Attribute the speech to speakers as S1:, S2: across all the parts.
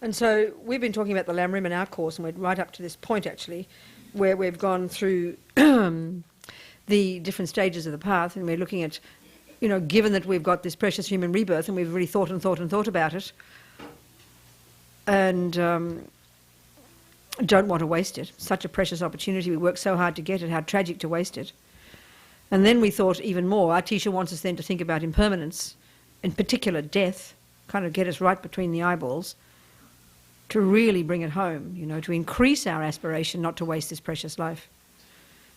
S1: And so we've been talking about the Lamrim in our course, and we're right up to this point actually, where we've gone through the different stages of the path, and we're looking at, you know, given that we've got this precious human rebirth and we've really thought and thought and thought about it, and don't want to waste it. Such a precious opportunity. We work so hard to get it. How tragic to waste it. And then we thought even more. Our teacher wants us then to think about impermanence, in particular death, kind of get us right between the eyeballs, to really bring it home, you know, to increase our aspiration not to waste this precious life.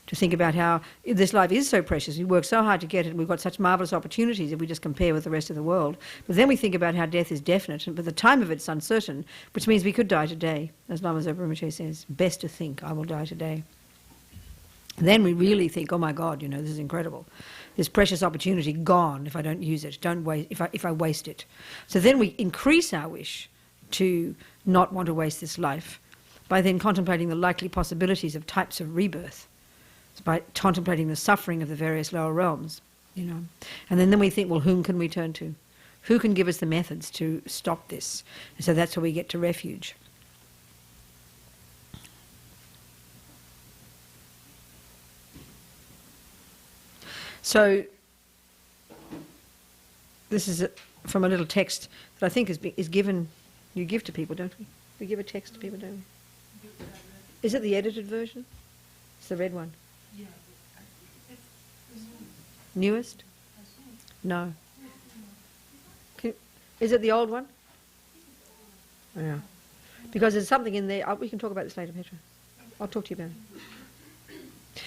S1: To think about how this life is so precious. We work so hard to get it. We've got such marvellous opportunities if we just compare with the rest of the world. But then we think about how death is definite, but the time of it's uncertain, which means we could die today. As Lama Zopa Rinpoche says, best to think, I will die today. Then we really think, oh my God, you know, this is incredible. This precious opportunity gone if I don't use it, don't waste, if I waste it. So then we increase our wish to not want to waste this life by then contemplating the likely possibilities of types of rebirth. By contemplating the suffering of the various lower realms, you know. And then we think, well, whom can we turn to? Who can give us the methods to stop this? And so that's where we get to refuge. So this is from a little text that I think is given, you give to people, don't we? We give a text to people, don't we? Is it the edited version? It's the red one. Newest? No. Is it the old one? Yeah. Because there's something in there. We can talk about this later, Petra. I'll talk to you about it.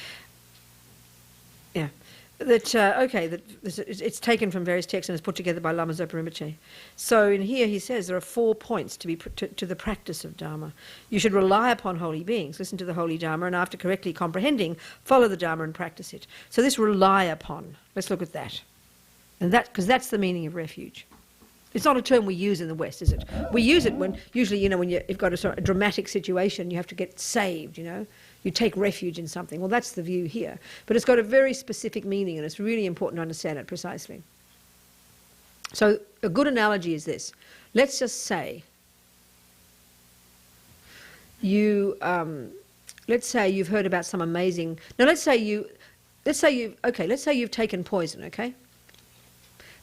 S1: Yeah. That okay, that it's taken from various texts and is put together by Lama Zopa Rinpoche. So in here he says there are 4 points to the practice of Dharma. You should rely upon holy beings, listen to the holy Dharma, and after correctly comprehending, follow the Dharma and practice it. So this rely upon, let's look at that. And that, because that's the meaning of refuge. It's not a term we use in the West, is it? We use it when, usually, you know, when you've got a sort of dramatic situation, you have to get saved, you know. You take refuge in something. Well, that's the view here. But it's got a very specific meaning, and it's really important to understand it precisely. So a good analogy is this. Let's just say you, let's say you've heard about some amazing, now let's say you've taken poison, okay?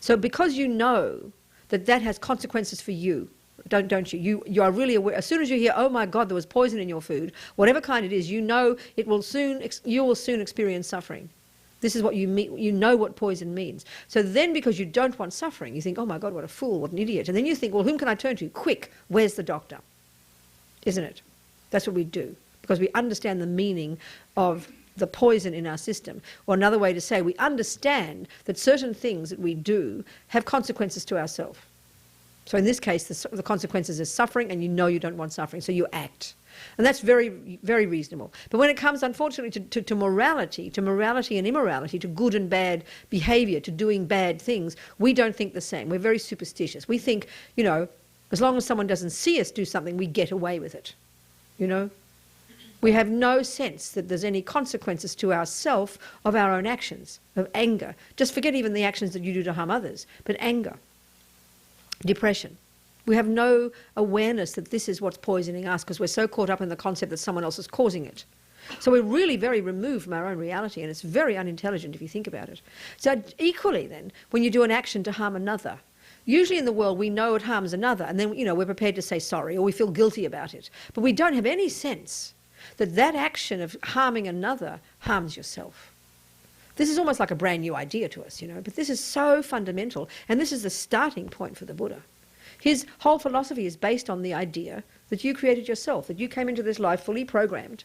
S1: So because you know that that has consequences for you, don't you? You are really aware. As soon as you hear, oh my God, there was poison in your food, whatever kind it is, you know you will soon experience suffering. This is what you mean. You know what poison means. So then, because you don't want suffering, you think, oh my God, what a fool, what an idiot. And then you think, well, whom can I turn to? Quick, where's the doctor? Isn't it? That's what we do, because we understand the meaning of the poison in our system. Or another way to say, we understand that certain things that we do have consequences to ourselves. So in this case, the consequences is suffering, and you know you don't want suffering, so you act. And that's very, very reasonable. But when it comes, unfortunately, to morality and immorality, to good and bad behaviour, to doing bad things, we don't think the same. We're very superstitious. We think, you know, as long as someone doesn't see us do something, we get away with it, you know. We have no sense that there's any consequences to ourself of our own actions, of anger. Just forget even the actions that you do to harm others, but anger. Depression. We have no awareness that this is what's poisoning us, because we're so caught up in the concept that someone else is causing it. So we're really very removed from our own reality, and it's very unintelligent if you think about it. So equally then, when you do an action to harm another, usually in the world we know it harms another, and then, you know, we're prepared to say sorry, or we feel guilty about it. But we don't have any sense that that action of harming another harms yourself. This is almost like a brand new idea to us, you know, but this is so fundamental, and this is the starting point for the Buddha. His whole philosophy is based on the idea that you created yourself, that you came into this life fully programmed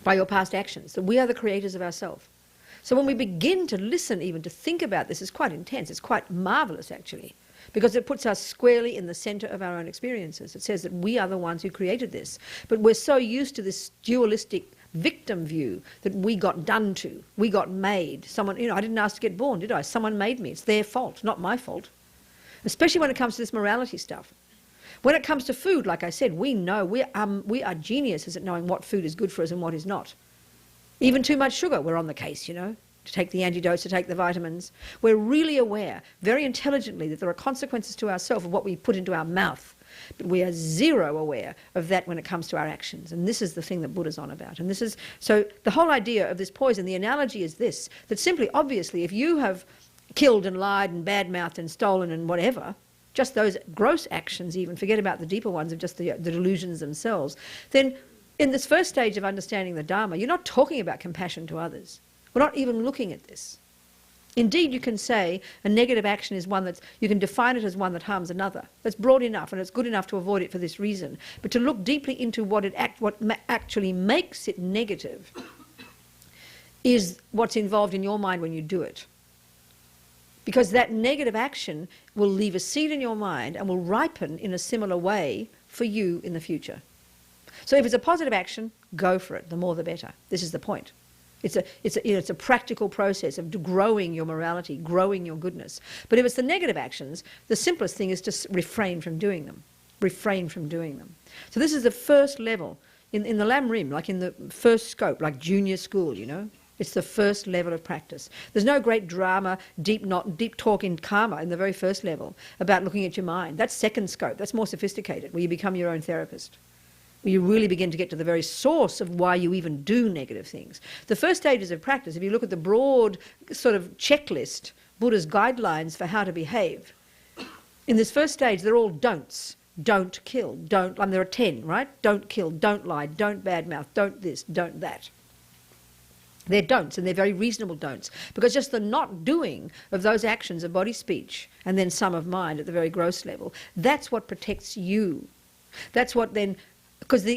S1: by your past actions, that we are the creators of ourselves. So when we begin to listen, even to think about this, it's quite intense, it's quite marvellous actually, because it puts us squarely in the centre of our own experiences. It says that we are the ones who created this, but we're so used to this dualistic victim view that we got done to, we got made. Someone, you know, I didn't ask to get born, did I? Someone made me. It's their fault, not my fault. Especially when it comes to this morality stuff. When it comes to food, like I said, we know, we are geniuses at knowing what food is good for us and what is not. Even too much sugar, we're on the case, you know. to take the antidotes, to take the vitamins. We're really aware, very intelligently, that there are consequences to ourselves of what we put into our mouth. But we are zero aware of that when it comes to our actions. And this is the thing that Buddha's on about. And this is, so the whole idea of this poison, the analogy is this, that simply, obviously, if you have killed and lied and bad-mouthed and stolen and whatever, just those gross actions even, forget about the deeper ones of just the delusions themselves, then in this first stage of understanding the Dharma, you're not talking about compassion to others. We're not even looking at this. Indeed, you can say a negative action is one you can define it as one that harms another. That's broad enough and it's good enough to avoid it for this reason. But to look deeply into what actually makes it negative is what's involved in your mind when you do it. Because that negative action will leave a seed in your mind and will ripen in a similar way for you in the future. So if it's a positive action, go for it. The more the better. This is the point. It's a practical process of growing your morality, growing your goodness. But if it's the negative actions, the simplest thing is to refrain from doing them. Refrain from doing them. So this is the first level. In the Lam Rim, like in the first scope, like junior school, you know. It's the first level of practice. There's no great drama, deep talk in karma in the very first level about looking at your mind. That's second scope. That's more sophisticated, where you become your own therapist. You really begin to get to the very source of why you even do negative things. The first stages of practice, if you look at the broad sort of checklist, Buddha's guidelines for how to behave, in this first stage, they're all don'ts. Don't kill, don't, there are 10, right? Don't kill, don't lie, don't badmouth, don't this, don't that. They're don'ts, and they're very reasonable don'ts, because just the not doing of those actions of body, speech, and then some of mind at the very gross level, that's what protects you. That's what then... Because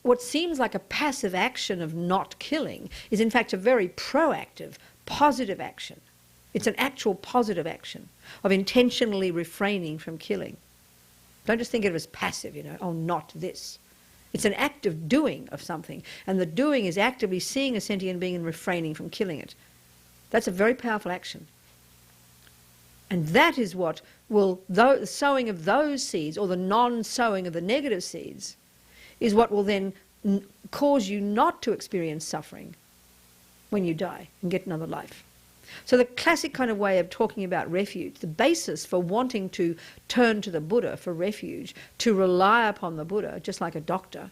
S1: what seems like a passive action of not killing is in fact a very proactive, positive action. It's an actual positive action of intentionally refraining from killing. Don't just think of it as passive, you know, oh, not this. It's an act of doing of something, and the doing is actively seeing a sentient being and refraining from killing it. That's a very powerful action. And that is what will, the sowing of those seeds, or the non-sowing of the negative seeds, is what will then cause you not to experience suffering when you die and get another life. So the classic kind of way of talking about refuge, the basis for wanting to turn to the Buddha for refuge, to rely upon the Buddha, just like a doctor,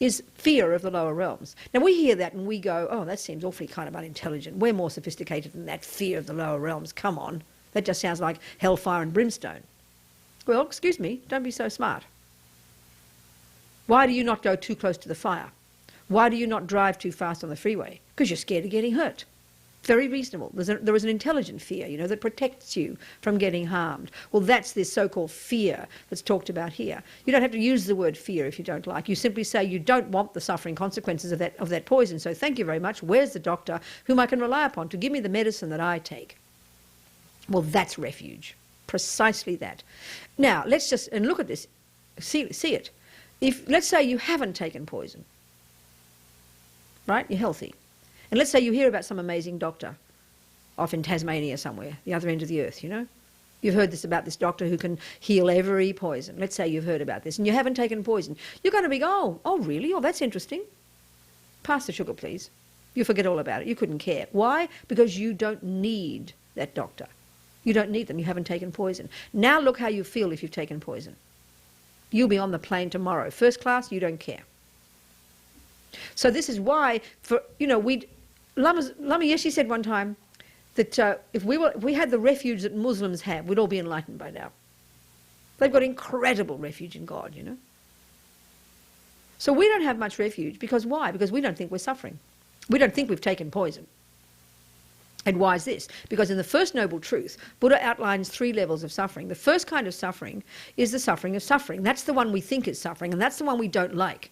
S1: is fear of the lower realms. Now we hear that and we go, oh, that seems awfully kind of unintelligent. We're more sophisticated than that, fear of the lower realms. Come on. That just sounds like hellfire and brimstone. Well, excuse me, don't be so smart. Why do you not go too close to the fire? Why do you not drive too fast on the freeway? Because you're scared of getting hurt. Very reasonable. There is an intelligent fear, you know, that protects you from getting harmed. Well, that's this so-called fear that's talked about here. You don't have to use the word fear if you don't like. You simply say you don't want the suffering consequences of that poison. So thank you very much. Where's the doctor whom I can rely upon to give me the medicine that I take? Well, that's refuge. Precisely that. Now, let's just, and look at this. See it. If, let's say you haven't taken poison, right? You're healthy. And let's say you hear about some amazing doctor off in Tasmania somewhere, the other end of the earth, you know. You've heard about this doctor who can heal every poison. Let's say you've heard about this and you haven't taken poison. You're going to be, oh really? Oh, that's interesting. Pass the sugar, please. You forget all about it. You couldn't care. Why? Because you don't need that doctor. You don't need them. You haven't taken poison. Now look how you feel if you've taken poison. You'll be on the plane tomorrow. First class, you don't care. So this is why, Lama Yeshe said one time that if we had the refuge that Muslims have, we'd all be enlightened by now. They've got incredible refuge in God, you know. So we don't have much refuge, because why? Because we don't think we're suffering. We don't think we've taken poison. And why is this? Because in the first noble truth, Buddha outlines 3 levels of suffering. The first kind of suffering is the suffering of suffering. That's the one we think is suffering, and that's the one we don't like.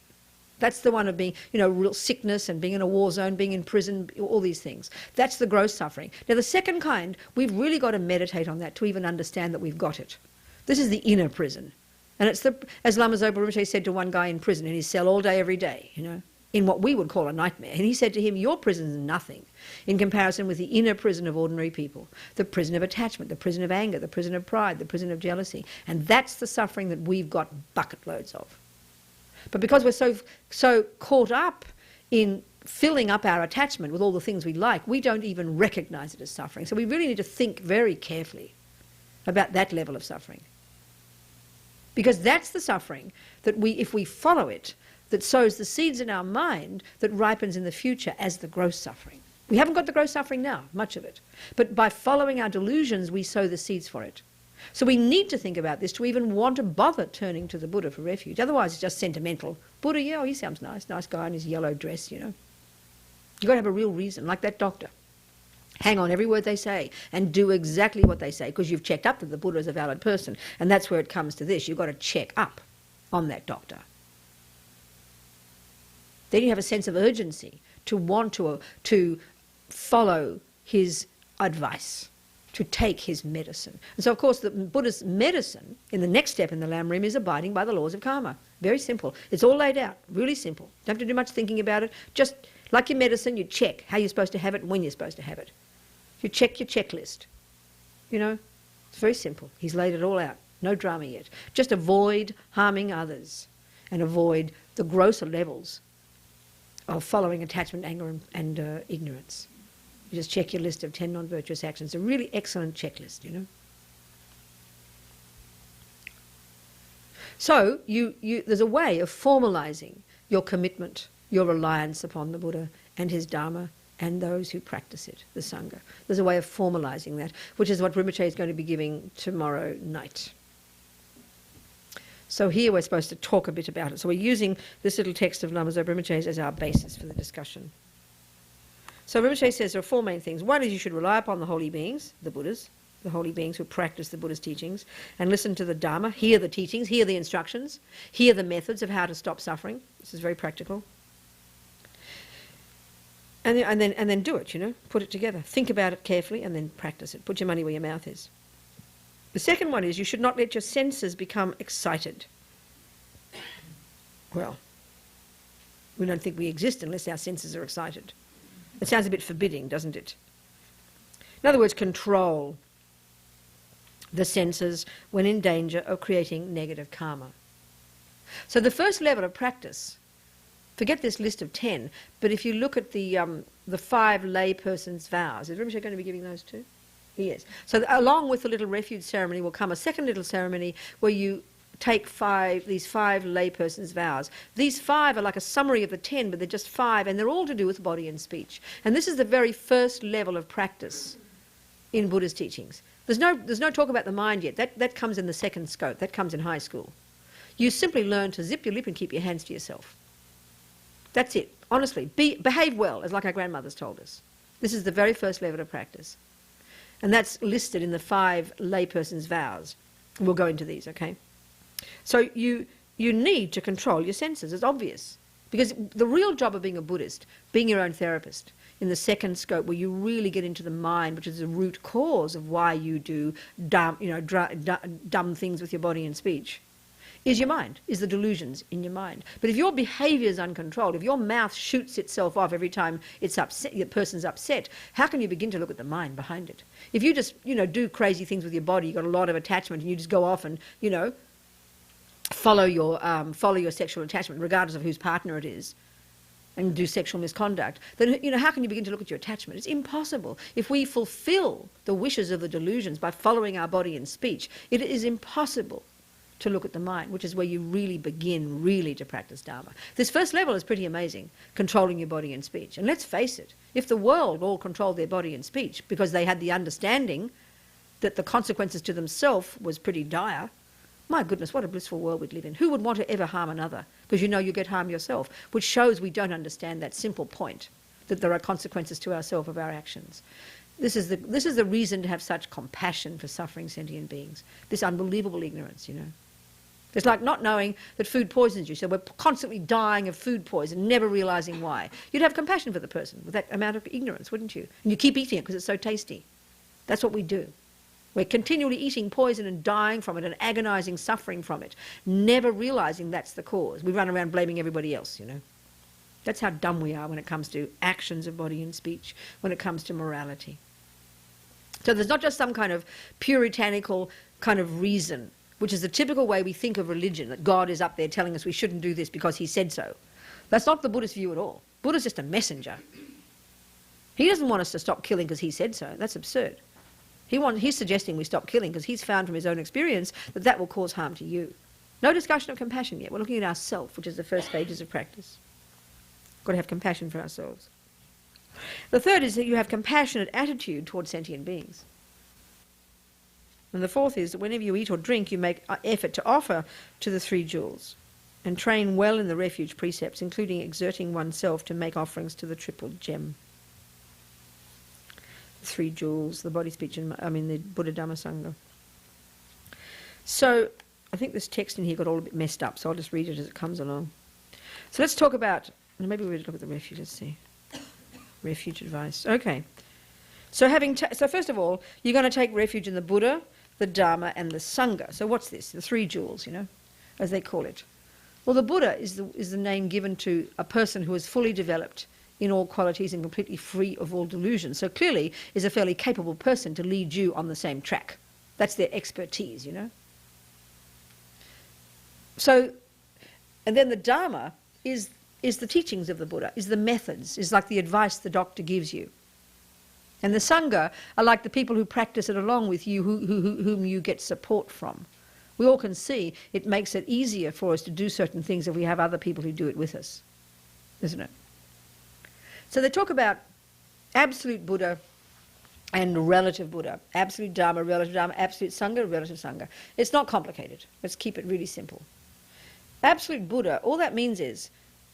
S1: That's the one of being, real sickness and being in a war zone, being in prison, all these things. That's the gross suffering. Now, the second kind, we've really got to meditate on that to even understand that we've got it. This is the inner prison. And it's as Lama Zopa Rinpoche said to one guy in prison in his cell all day, every day, in what we would call a nightmare. And he said to him, your prison is nothing in comparison with the inner prison of ordinary people, the prison of attachment, the prison of anger, the prison of pride, the prison of jealousy. And that's the suffering that we've got bucket loads of. But because we're so caught up in filling up our attachment with all the things we like, we don't even recognize it as suffering. So we really need to think very carefully about that level of suffering. Because that's the suffering that if we follow it, that sows the seeds in our mind that ripens in the future as the gross suffering. We haven't got the gross suffering now, much of it. But by following our delusions, we sow the seeds for it. So we need to think about this to even want to bother turning to the Buddha for refuge. Otherwise, it's just sentimental. Buddha, yeah, oh, he sounds nice. Nice guy in his yellow dress, you know. You've got to have a real reason, like that doctor. Hang on every word they say and do exactly what they say, because you've checked up that the Buddha is a valid person. And that's where it comes to this. You've got to check up on that doctor. Then you have a sense of urgency to want to follow his advice, to take his medicine. And so, of course, the Buddha's medicine in the next step in the Lam Rim is abiding by the laws of karma. Very simple. It's all laid out, really simple. Don't have to do much thinking about it. Just like your medicine, you check how you're supposed to have it and when you're supposed to have it. You check your checklist. You know, it's very simple. He's laid it all out. No drama yet. Just avoid harming others and avoid the grosser levels of following attachment, anger and ignorance. You just check your list of 10 non-virtuous actions. A really excellent checklist, you know. So there's a way of formalizing your commitment, your reliance upon the Buddha and his Dharma and those who practice it, the Sangha. There's a way of formalizing that, which is what Rinpoche is going to be giving tomorrow night. So here we're supposed to talk a bit about it. So we're using this little text of Lama Zopa Rinpoche's as our basis for the discussion. So Rinpoche says there are four main things. One is you should rely upon the holy beings, the Buddhas, the holy beings who practice the Buddha's teachings, and listen to the Dharma, hear the teachings, hear the instructions, hear the methods of how to stop suffering. This is very practical. And then do it, you know, put it together. Think about it carefully and then practice it. Put your money where your mouth is. The second one is you should not let your senses become excited. Well, we don't think we exist unless our senses are excited. It sounds a bit forbidding, doesn't it? In other words, control the senses when in danger of creating negative karma. So the first level of practice, forget this list of 10, but if you look at the 5 layperson's vows, is Rinpoche going to be giving those too? He is. So along with the little refuge ceremony will come a second little ceremony where you take these 5 layperson's vows. These 5 are like a summary of the 10, but they're just 5, and they're all to do with body and speech. And this is the very first level of practice in Buddha's teachings. There's no talk about the mind yet. That comes in the second scope. That comes in high school. You simply learn to zip your lip and keep your hands to yourself. That's it. Honestly, behave well, as like our grandmothers told us. This is the very first level of practice. And that's listed in the 5 layperson's vows. We'll go into these, okay? So you need to control your senses. It's obvious. Because the real job of being a Buddhist, being your own therapist, in the second scope where you really get into the mind, which is the root cause of why you do dumb things with your body and speech, is your mind, is the delusions in your mind. But if your behaviour is uncontrolled, if your mouth shoots itself off every time it's upset, the person's upset, how can you begin to look at the mind behind it? If you just, do crazy things with your body, you've got a lot of attachment, and you just go off and, follow your sexual attachment, regardless of whose partner it is, and do sexual misconduct, then, how can you begin to look at your attachment? It's impossible. If we fulfill the wishes of the delusions by following our body and speech, it is impossible to look at the mind, which is where you really begin to practice Dharma. This first level is pretty amazing, controlling your body and speech. And let's face it, if the world all controlled their body and speech because they had the understanding that the consequences to themselves was pretty dire, my goodness, what a blissful world we'd live in. Who would want to ever harm another? Because you get harmed yourself, which shows we don't understand that simple point, that there are consequences to ourselves of our actions. This is the reason to have such compassion for suffering sentient beings, this unbelievable ignorance, It's like not knowing that food poisons you, so we're constantly dying of food poison, never realising why. You'd have compassion for the person with that amount of ignorance, wouldn't you? And you keep eating it because it's so tasty. That's what we do. We're continually eating poison and dying from it and agonising suffering from it, never realising that's the cause. We run around blaming everybody else, That's how dumb we are when it comes to actions of body and speech, when it comes to morality. So there's not just some kind of puritanical kind of reason, which is the typical way we think of religion, that God is up there telling us we shouldn't do this because he said so. That's not the Buddhist view at all. Buddha's just a messenger. He doesn't want us to stop killing because he said so. That's absurd. He's suggesting we stop killing because he's found from his own experience that that will cause harm to you. No discussion of compassion yet. We're looking at ourself, which is the first stages of practice. Got to have compassion for ourselves. The third is that you have compassionate attitude towards sentient beings. And the fourth is that whenever you eat or drink, you make effort to offer to the three jewels and train well in the refuge precepts, including exerting oneself to make offerings to the triple gem. The three jewels, the body, speech, and the Buddha Dhamma Sangha. So I think this text in here got all a bit messed up, so I'll just read it as it comes along. So let's talk about, maybe we'll look at the refuge, let's see. Refuge advice. Okay. So so first of all, you're going to take refuge in the Buddha, the Dharma, and the Sangha. So what's this? The three jewels, as they call it. Well, the Buddha is the name given to a person who is fully developed in all qualities and completely free of all delusions. So clearly is a fairly capable person to lead you on the same track. That's their expertise, So, and then the Dharma is the teachings of the Buddha, is the methods, is like the advice the doctor gives you. And the Sangha are like the people who practice it along with you, whom you get support from. We all can see it makes it easier for us to do certain things if we have other people who do it with us, isn't it? So they talk about absolute Buddha and relative Buddha, absolute Dharma, absolute Sangha, relative Sangha. It's not complicated. Let's keep it really simple. Absolute Buddha, all that means is,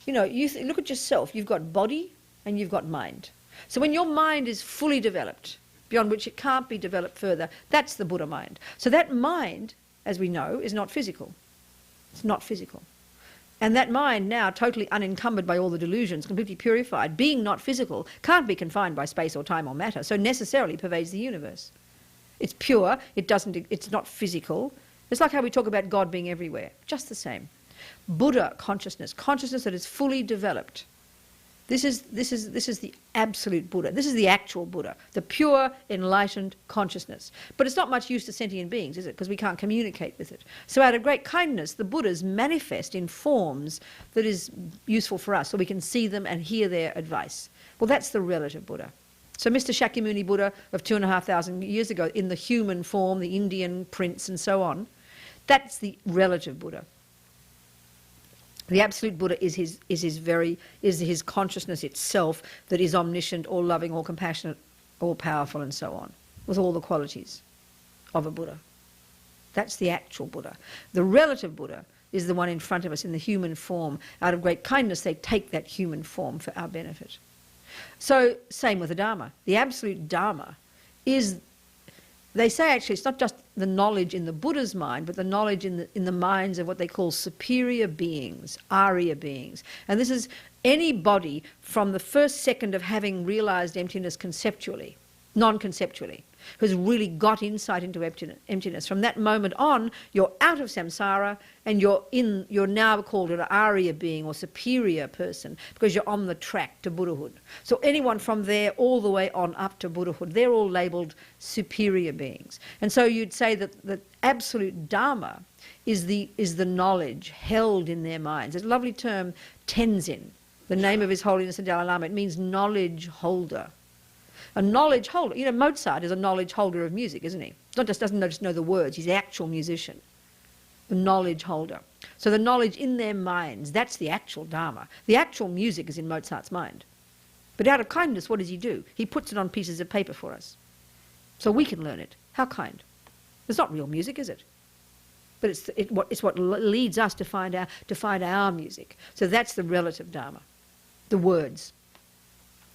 S1: you look at yourself. You've got body and you've got mind. So when your mind is fully developed, beyond which it can't be developed further, that's the Buddha mind. So that mind, as we know, is not physical. It's not physical. And that mind, now totally unencumbered by all the delusions, completely purified, being not physical, can't be confined by space or time or matter, so necessarily pervades the universe. It's pure, it's not physical. It's like how we talk about God being everywhere, just the same. Buddha consciousness that is fully developed. This is the absolute Buddha. This is the actual Buddha, the pure, enlightened consciousness. But it's not much use to sentient beings, is it? Because we can't communicate with it. So out of great kindness, the Buddhas manifest in forms that is useful for us, so we can see them and hear their advice. Well, that's the relative Buddha. So Mr. Shakyamuni Buddha of 2,500 years ago, in the human form, the Indian prince and so on, that's the relative Buddha. The absolute Buddha is his consciousness itself that is omniscient, all-loving, all-compassionate, all-powerful, and so on, with all the qualities of a Buddha. That's the actual Buddha. The relative Buddha is the one in front of us in the human form. Out of great kindness, they take that human form for our benefit. So, same with the Dharma. The absolute Dharma is, they say actually it's not just the knowledge in the Buddha's mind, but the knowledge in the minds of what they call superior beings, Arya beings. And this is anybody from the first second of having realized emptiness conceptually, non-conceptually, who's really got insight into emptiness. From that moment on, you're out of samsara and you're now called an Arya being or superior person because you're on the track to Buddhahood. So anyone from there all the way on up to Buddhahood, they're all labelled superior beings. And so you'd say that the absolute Dharma is the knowledge held in their minds. There's a lovely term, Tenzin, the name of His Holiness the Dalai Lama. It means knowledge holder. A knowledge holder. Mozart is a knowledge holder of music, isn't he? Doesn't just know the words. He's an actual musician. The knowledge holder. So the knowledge in their minds, that's the actual Dharma. The actual music is in Mozart's mind. But out of kindness, what does he do? He puts it on pieces of paper for us. So we can learn it. How kind. It's not real music, is it? But it's what leads us to find our music. So that's the relative Dharma. The words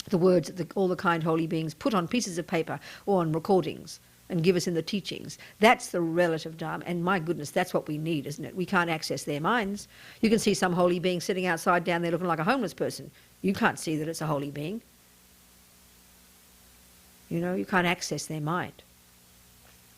S1: that all the kind holy beings put on pieces of paper or on recordings and give us in the teachings. That's the relative Dharma. And my goodness, that's what we need, isn't it? We can't access their minds. You can see some holy being sitting outside down there looking like a homeless person. You can't see that it's a holy being. You can't access their mind.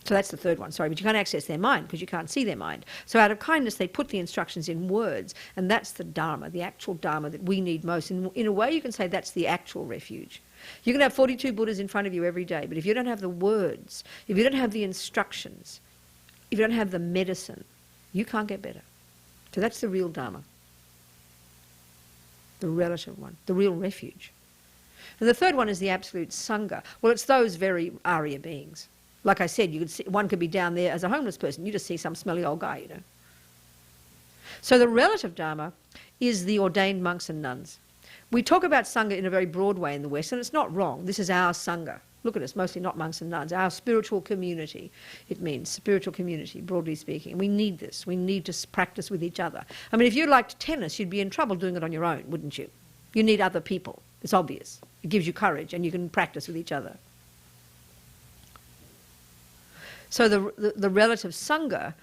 S1: So that's the third one, sorry, but you can't access their mind because you can't see their mind. So out of kindness, they put the instructions in words, and that's the Dharma, the actual Dharma that we need most. And in a way, you can say that's the actual refuge. You can have 42 Buddhas in front of you every day, but if you don't have the words, if you don't have the instructions, if you don't have the medicine, you can't get better. So that's the real Dharma. the relative one, the real refuge. And the third one is the absolute Sangha. Well, it's those very Arya beings. Like I said, you could see, one could be down there as a homeless person. You just see some smelly old guy, you know. So the relative Dharma is the ordained monks and nuns. We talk about Sangha in a very broad way in the West, and it's not wrong. This is our Sangha. Look at us, mostly not monks and nuns. Our spiritual community, it means spiritual community, broadly speaking. We need this. We need to practice with each other. I mean, if you liked tennis, you'd be in trouble doing it on your own, wouldn't you? You need other people. It's obvious. It gives you courage, and you can practice with each other. So the relative Sangha,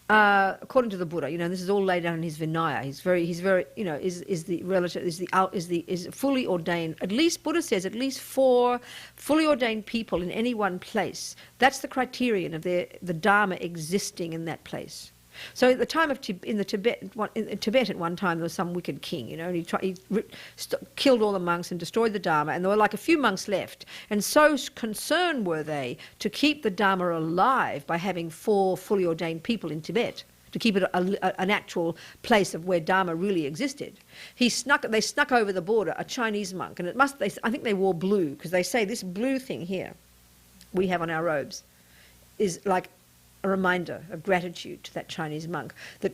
S1: according to the Buddha, you know, this is all laid down in his Vinaya. He's very, you know, is the relative, is fully ordained. At least Buddha says at least 4 fully ordained people in any one place. That's the criterion of the Dharma existing in that place. So at the time of in Tibet at one time there was some wicked king, you know, and he killed all the monks and destroyed the Dharma, and there were like a few monks left, and so concerned were they to keep the Dharma alive by having 4 fully ordained people in Tibet, to keep it an actual place of where Dharma really existed. They snuck over the border a Chinese monk, and I think they wore blue, because they say this blue thing here we have on our robes is like a reminder of gratitude to that Chinese monk that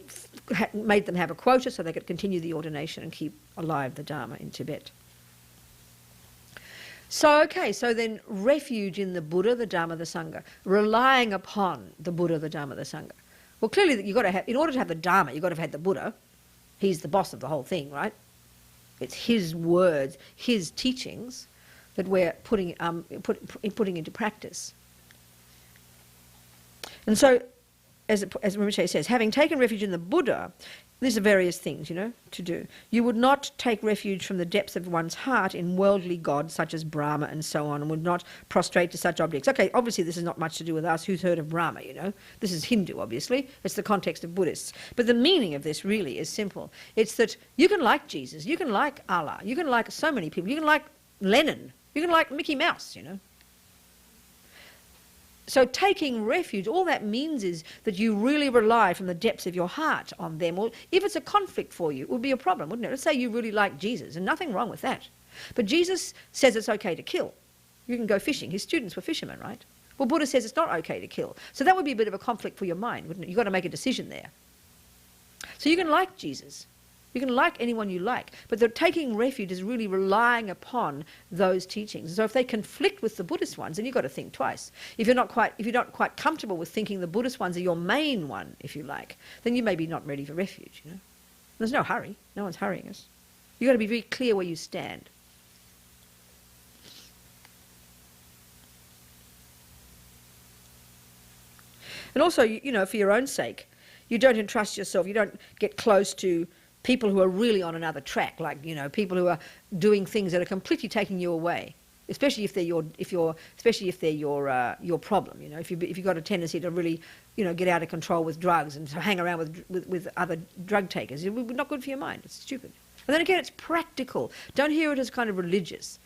S1: made them have a quota so they could continue the ordination and keep alive the Dharma in Tibet. So, okay, so then refuge in the Buddha, the Dharma, the Sangha, relying upon the Buddha, the Dharma, the Sangha. Well, clearly, you've got to have, in order to have the Dharma, you've got to have had the Buddha. He's the boss of the whole thing, right? It's his words, his teachings that we're putting into practice. And so, as Rinpoche says, having taken refuge in the Buddha, these are various things, you know, to do. You would not take refuge from the depths of one's heart in worldly gods such as Brahma and so on, and would not prostrate to such objects. Okay, obviously this is not much to do with us. Who's heard of Brahma, you know? This is Hindu, obviously. It's the context of Buddhists. But the meaning of this really is simple. It's that you can like Jesus, you can like Allah, you can like so many people, you can like Lenin, you can like Mickey Mouse, you know? So taking refuge, all that means is that you really rely from the depths of your heart on them. Or if it's a conflict for you, it would be a problem, wouldn't it? Let's say you really like Jesus, and nothing wrong with that. But Jesus says it's okay to kill. You can go fishing. His students were fishermen, right? Well, Buddha says it's not okay to kill. So that would be a bit of a conflict for your mind, wouldn't it? You've got to make a decision there. So you can like Jesus. You can like anyone you like, but the taking refuge is really relying upon those teachings. So if they conflict with the Buddhist ones, then you've got to think twice. If you're not quite comfortable with thinking the Buddhist ones are your main one, if you like, then you may be not ready for refuge, you know. There's no hurry. No one's hurrying us. You've got to be very clear where you stand. And also, you know, for your own sake, you don't entrust yourself, you don't get close to people who are really on another track, like, you know, people who are doing things that are completely taking you away, especially if they're your problem. You know, if you've got a tendency to really, you know, get out of control with drugs and to hang around with other drug takers, it's not good for your mind. It's stupid. And then again, it's practical. Don't hear it as kind of religious.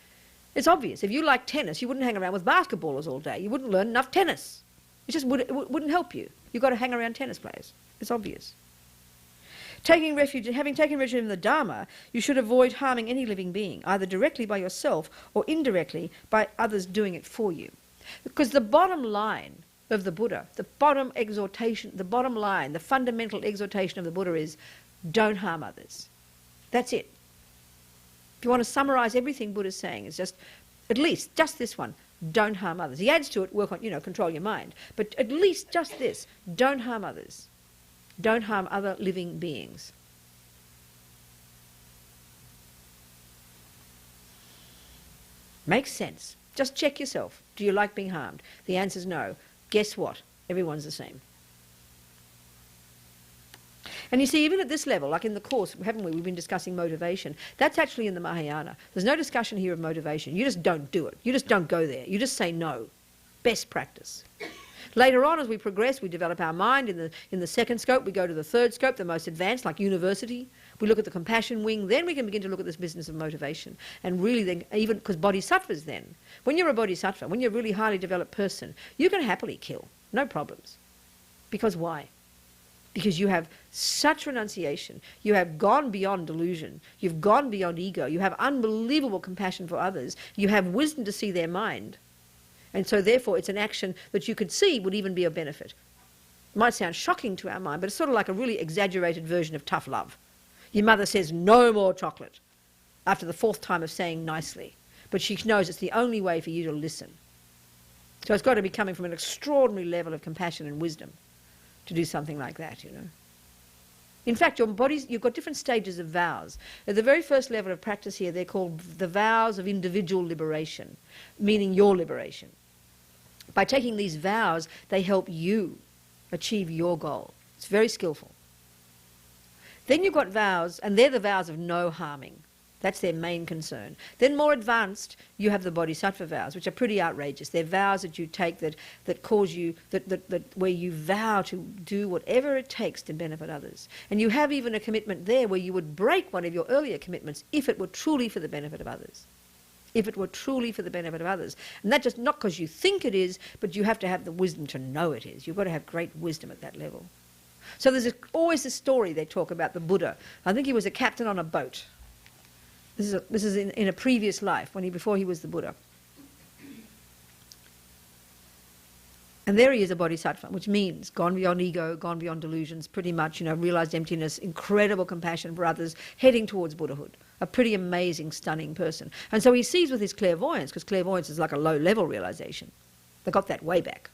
S1: It's obvious. If you like tennis, you wouldn't hang around with basketballers all day. You wouldn't learn enough tennis. It just wouldn't help you. You've got to hang around tennis players. It's obvious. Having taken refuge in the Dharma, you should avoid harming any living being, either directly by yourself or indirectly by others doing it for you. Because the bottom line of the Buddha, the bottom line, the fundamental exhortation of the Buddha is, don't harm others. That's it. If you want to summarize everything Buddha's saying, it's just, at least, just this one, don't harm others. He adds to it, work on, you know, control your mind. But at least just this, don't harm others. Don't harm other living beings. Makes sense. Just check yourself. Do you like being harmed? The answer's no. Guess what? Everyone's the same. And you see, even at this level, like in the course, haven't we? We've been discussing motivation. That's actually in the Mahayana. There's no discussion here of motivation. You just don't do it. You just don't go there. You just say no. Best practice. Later on, as we progress, we develop our mind. In the second scope, we go to the third scope, the most advanced, like university. We look at the compassion wing. Then we can begin to look at this business of motivation. And really, then, even because bodhisattvas then, when you're a bodhisattva, when you're a really highly developed person, you can happily kill. No problems. Because why? because you have such renunciation. You have gone beyond delusion. You've gone beyond ego. You have unbelievable compassion for others. You have wisdom to see their mind. And so therefore it's an action that you could see would even be of benefit. It might sound shocking to our mind, but it's sort of like a really exaggerated version of tough love. Your mother says no more chocolate after the 4th time of saying nicely, but she knows it's the only way for you to listen. So it's got to be coming from an extraordinary level of compassion and wisdom to do something like that, you know. In fact, your body's, you've got different stages of vows. At the very first level of practice here, they're called the vows of individual liberation, meaning your liberation. By taking these vows, they help you achieve your goal. It's very skillful. Then you've got vows, and they're the vows of no harming. That's their main concern. Then more advanced, you have the bodhisattva vows, which are pretty outrageous. They're vows that you take that cause you, where you vow to do whatever it takes to benefit others. And you have even a commitment there where you would break one of your earlier commitments if it were truly for the benefit of others. If it were truly for the benefit of others. And that just not because you think it is, but you have to have the wisdom to know it is. You've got to have great wisdom at that level. So there's always this story they talk about the Buddha. I think he was a captain on a boat. This is in a previous life, before he was the Buddha. And there he is, a bodhisattva, which means gone beyond ego, gone beyond delusions, pretty much, you know, realized emptiness, incredible compassion for others, heading towards Buddhahood. A pretty amazing, stunning person. And so he sees with his clairvoyance, because clairvoyance is like a low-level realization. They got that way back.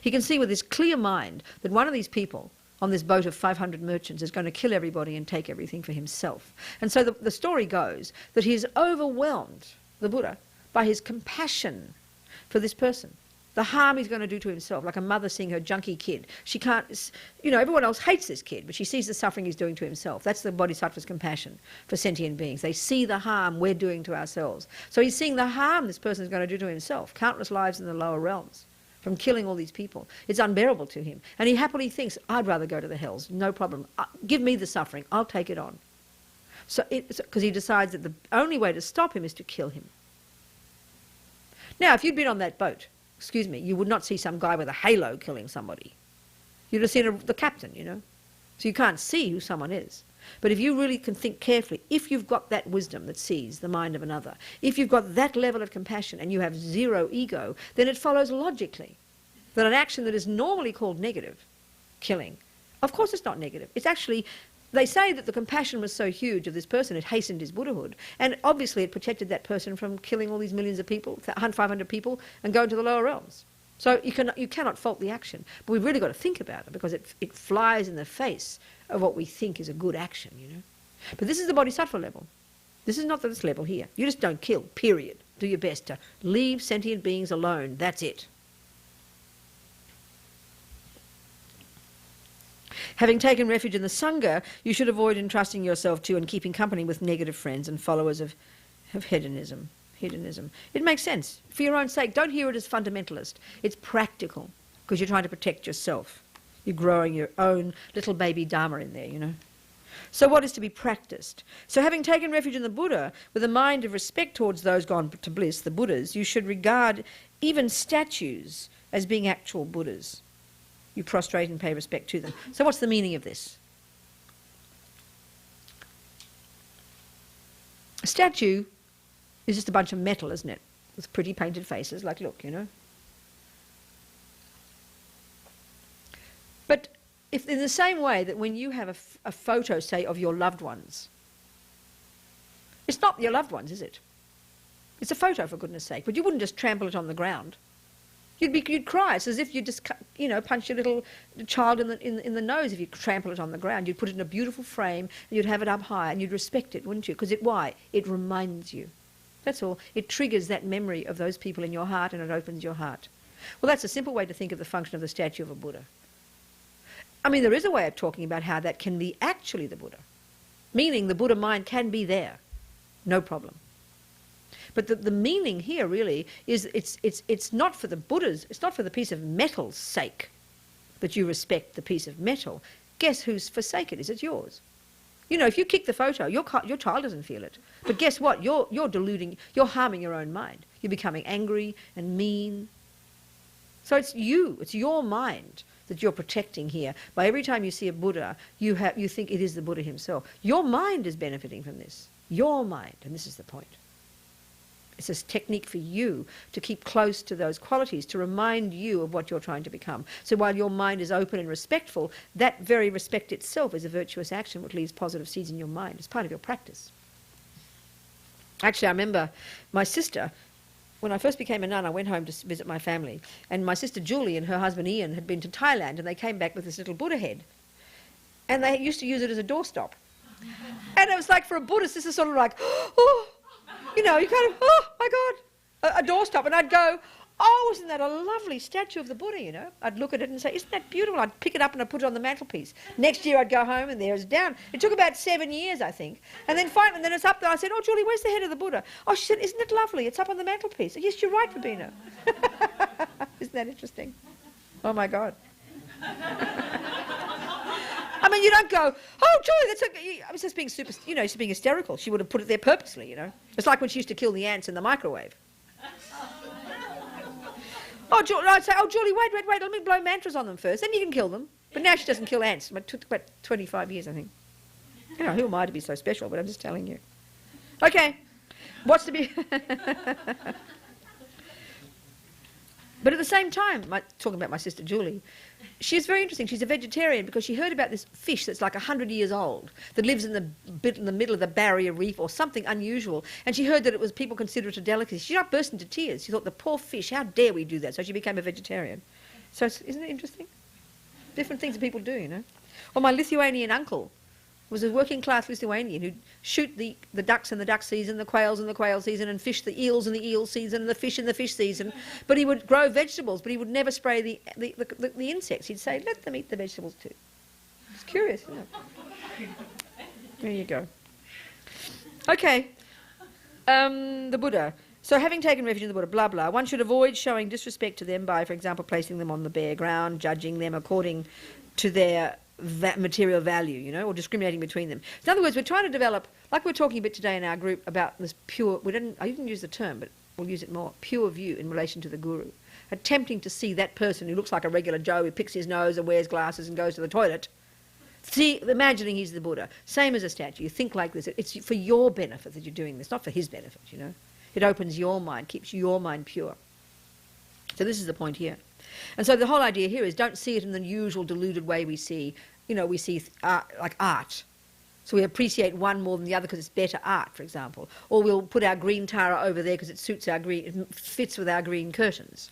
S1: He can see with his clear mind that one of these people on this boat of 500 merchants is going to kill everybody and take everything for himself. And so the story goes that he is overwhelmed, the Buddha, by his compassion for this person. The harm he's going to do to himself, like a mother seeing her junkie kid. She can't, you know, everyone else hates this kid, but she sees the suffering he's doing to himself. That's the bodhisattva's compassion for sentient beings. They see the harm we're doing to ourselves. So he's seeing the harm this person is going to do to himself, countless lives in the lower realms, from killing all these people. It's unbearable to him. And he happily thinks, I'd rather go to the hells, no problem. Give me the suffering, I'll take it on. So, because he decides that the only way to stop him is to kill him. Now, if you'd been on that boat, excuse me, you would not see some guy with a halo killing somebody. You'd have seen the captain, you know. So you can't see who someone is. But if you really can think carefully, if you've got that wisdom that sees the mind of another, if you've got that level of compassion and you have zero ego, then it follows logically that an action that is normally called negative, killing, of course it's not negative. It's actually, they say that the compassion was so huge of this person, it hastened his Buddhahood. And obviously it protected that person from killing all these millions of people, 500 people, and going to the lower realms. So you cannot fault the action. But we've really got to think about it because it flies in the face of what we think is a good action, you know. But this is the bodhisattva level. This is not this level here. You just don't kill, period. Do your best to leave sentient beings alone. That's it. Having taken refuge in the Sangha, you should avoid entrusting yourself to and keeping company with negative friends and followers of hedonism. It makes sense. For your own sake, don't hear it as fundamentalist. It's practical because you're trying to protect yourself. You're growing your own little baby Dharma in there, you know. So what is to be practiced? So having taken refuge in the Buddha, with a mind of respect towards those gone to bliss, the Buddhas, you should regard even statues as being actual Buddhas. You prostrate and pay respect to them. So what's the meaning of this? A statue is just a bunch of metal, isn't it? With pretty painted faces, like, look, you know. But if in the same way that when you have a photo, say, of your loved ones, it's not your loved ones, is it? It's a photo, for goodness sake. But you wouldn't just trample it on the ground. You'd cry. It's as if you just, you know, punch your little child in the nose if you trample it on the ground. You'd put it in a beautiful frame and you'd have it up high and you'd respect it, wouldn't you? Because why? It reminds you. That's all. It triggers that memory of those people in your heart and it opens your heart. Well, that's a simple way to think of the function of the statue of a Buddha. I mean, there is a way of talking about how that can be actually the Buddha, meaning the Buddha mind can be there, no problem. But the meaning here really is it's not for the Buddha's, it's not for the piece of metal's sake that you respect the piece of metal. Guess whose forsake it is? It's yours. You know, if you kick the photo, your child doesn't feel it. But guess what? You're deluding, you're harming your own mind. You're becoming angry and mean. So it's you, it's your mind that you're protecting here. By every time you see a Buddha, you think it is the Buddha himself. Your mind is benefiting from this. Your mind, and this is the point. It's a technique for you to keep close to those qualities, to remind you of what you're trying to become. So while your mind is open and respectful, that very respect itself is a virtuous action which leaves positive seeds in your mind. It's part of your practice. Actually, I remember my sister, when I first became a nun, I went home to visit my family, and my sister Julie and her husband Ian had been to Thailand, and they came back with this little Buddha head. And they used to use it as a doorstop. And it was like, for a Buddhist, this is sort of like, oh, you know, you kind of, oh my God, a doorstop. And I'd go, oh, isn't that a lovely statue of the Buddha, you know? I'd look at it and say, isn't that beautiful? I'd pick it up and I'd put it on the mantelpiece. Next year I'd go home and there it's down. It took about 7 years, I think. And then finally, and then it's up there. I said, oh, Julie, where's the head of the Buddha? Oh, she said, isn't it lovely? It's up on the mantelpiece. Yes, you're right, Robina. Isn't that interesting? Oh, my God. I mean, you don't go, oh, Julie, that's okay. I was just being super, you know, just being hysterical. She would have put it there purposely, you know. It's like when she used to kill the ants in the microwave. Oh, Julie, I'd say, oh, Julie, wait, let me blow mantras on them first, then you can kill them. But now she doesn't kill ants. It took about 25 years, I think. You know, who am I to be so special, but I'm just telling you. Okay, what's to be... But at the same time, talking about my sister Julie, she's very interesting. She's a vegetarian because she heard about this fish that's like 100 years old that lives in the middle of the barrier reef or something unusual. And she heard that it was, people consider it a delicacy. She just burst into tears. She thought, the poor fish, how dare we do that? So she became a vegetarian. So isn't it interesting? Different things that people do, you know. Or my Lithuanian uncle was a working class Lithuanian who'd shoot the ducks in the duck season, the quails in the quail season, and fish the eels in the eel season, and the fish in the fish season. But he would grow vegetables, but he would never spray the insects. He'd say, let them eat the vegetables too. It's curious, isn't it? There you go. Okay. The Buddha. So having taken refuge in the Buddha, blah, blah, one should avoid showing disrespect to them by, for example, placing them on the bare ground, judging them according to their material value, you know, or discriminating between them. In other words, we're trying to develop, like we're talking a bit today in our group about this pure, I didn't use the term, but we'll use it more, pure view in relation to the Guru. Attempting to see that person who looks like a regular Joe, who picks his nose and wears glasses and goes to the toilet, imagining he's the Buddha. Same as a statue. You think like this. It's for your benefit that you're doing this, not for his benefit, you know. It opens your mind, keeps your mind pure. So this is the point here. And so the whole idea here is don't see it in the usual deluded way we see, you know, we see like art. So we appreciate one more than the other because it's better art, for example. Or we'll put our green Tara over there because it suits our green, it fits with our green curtains.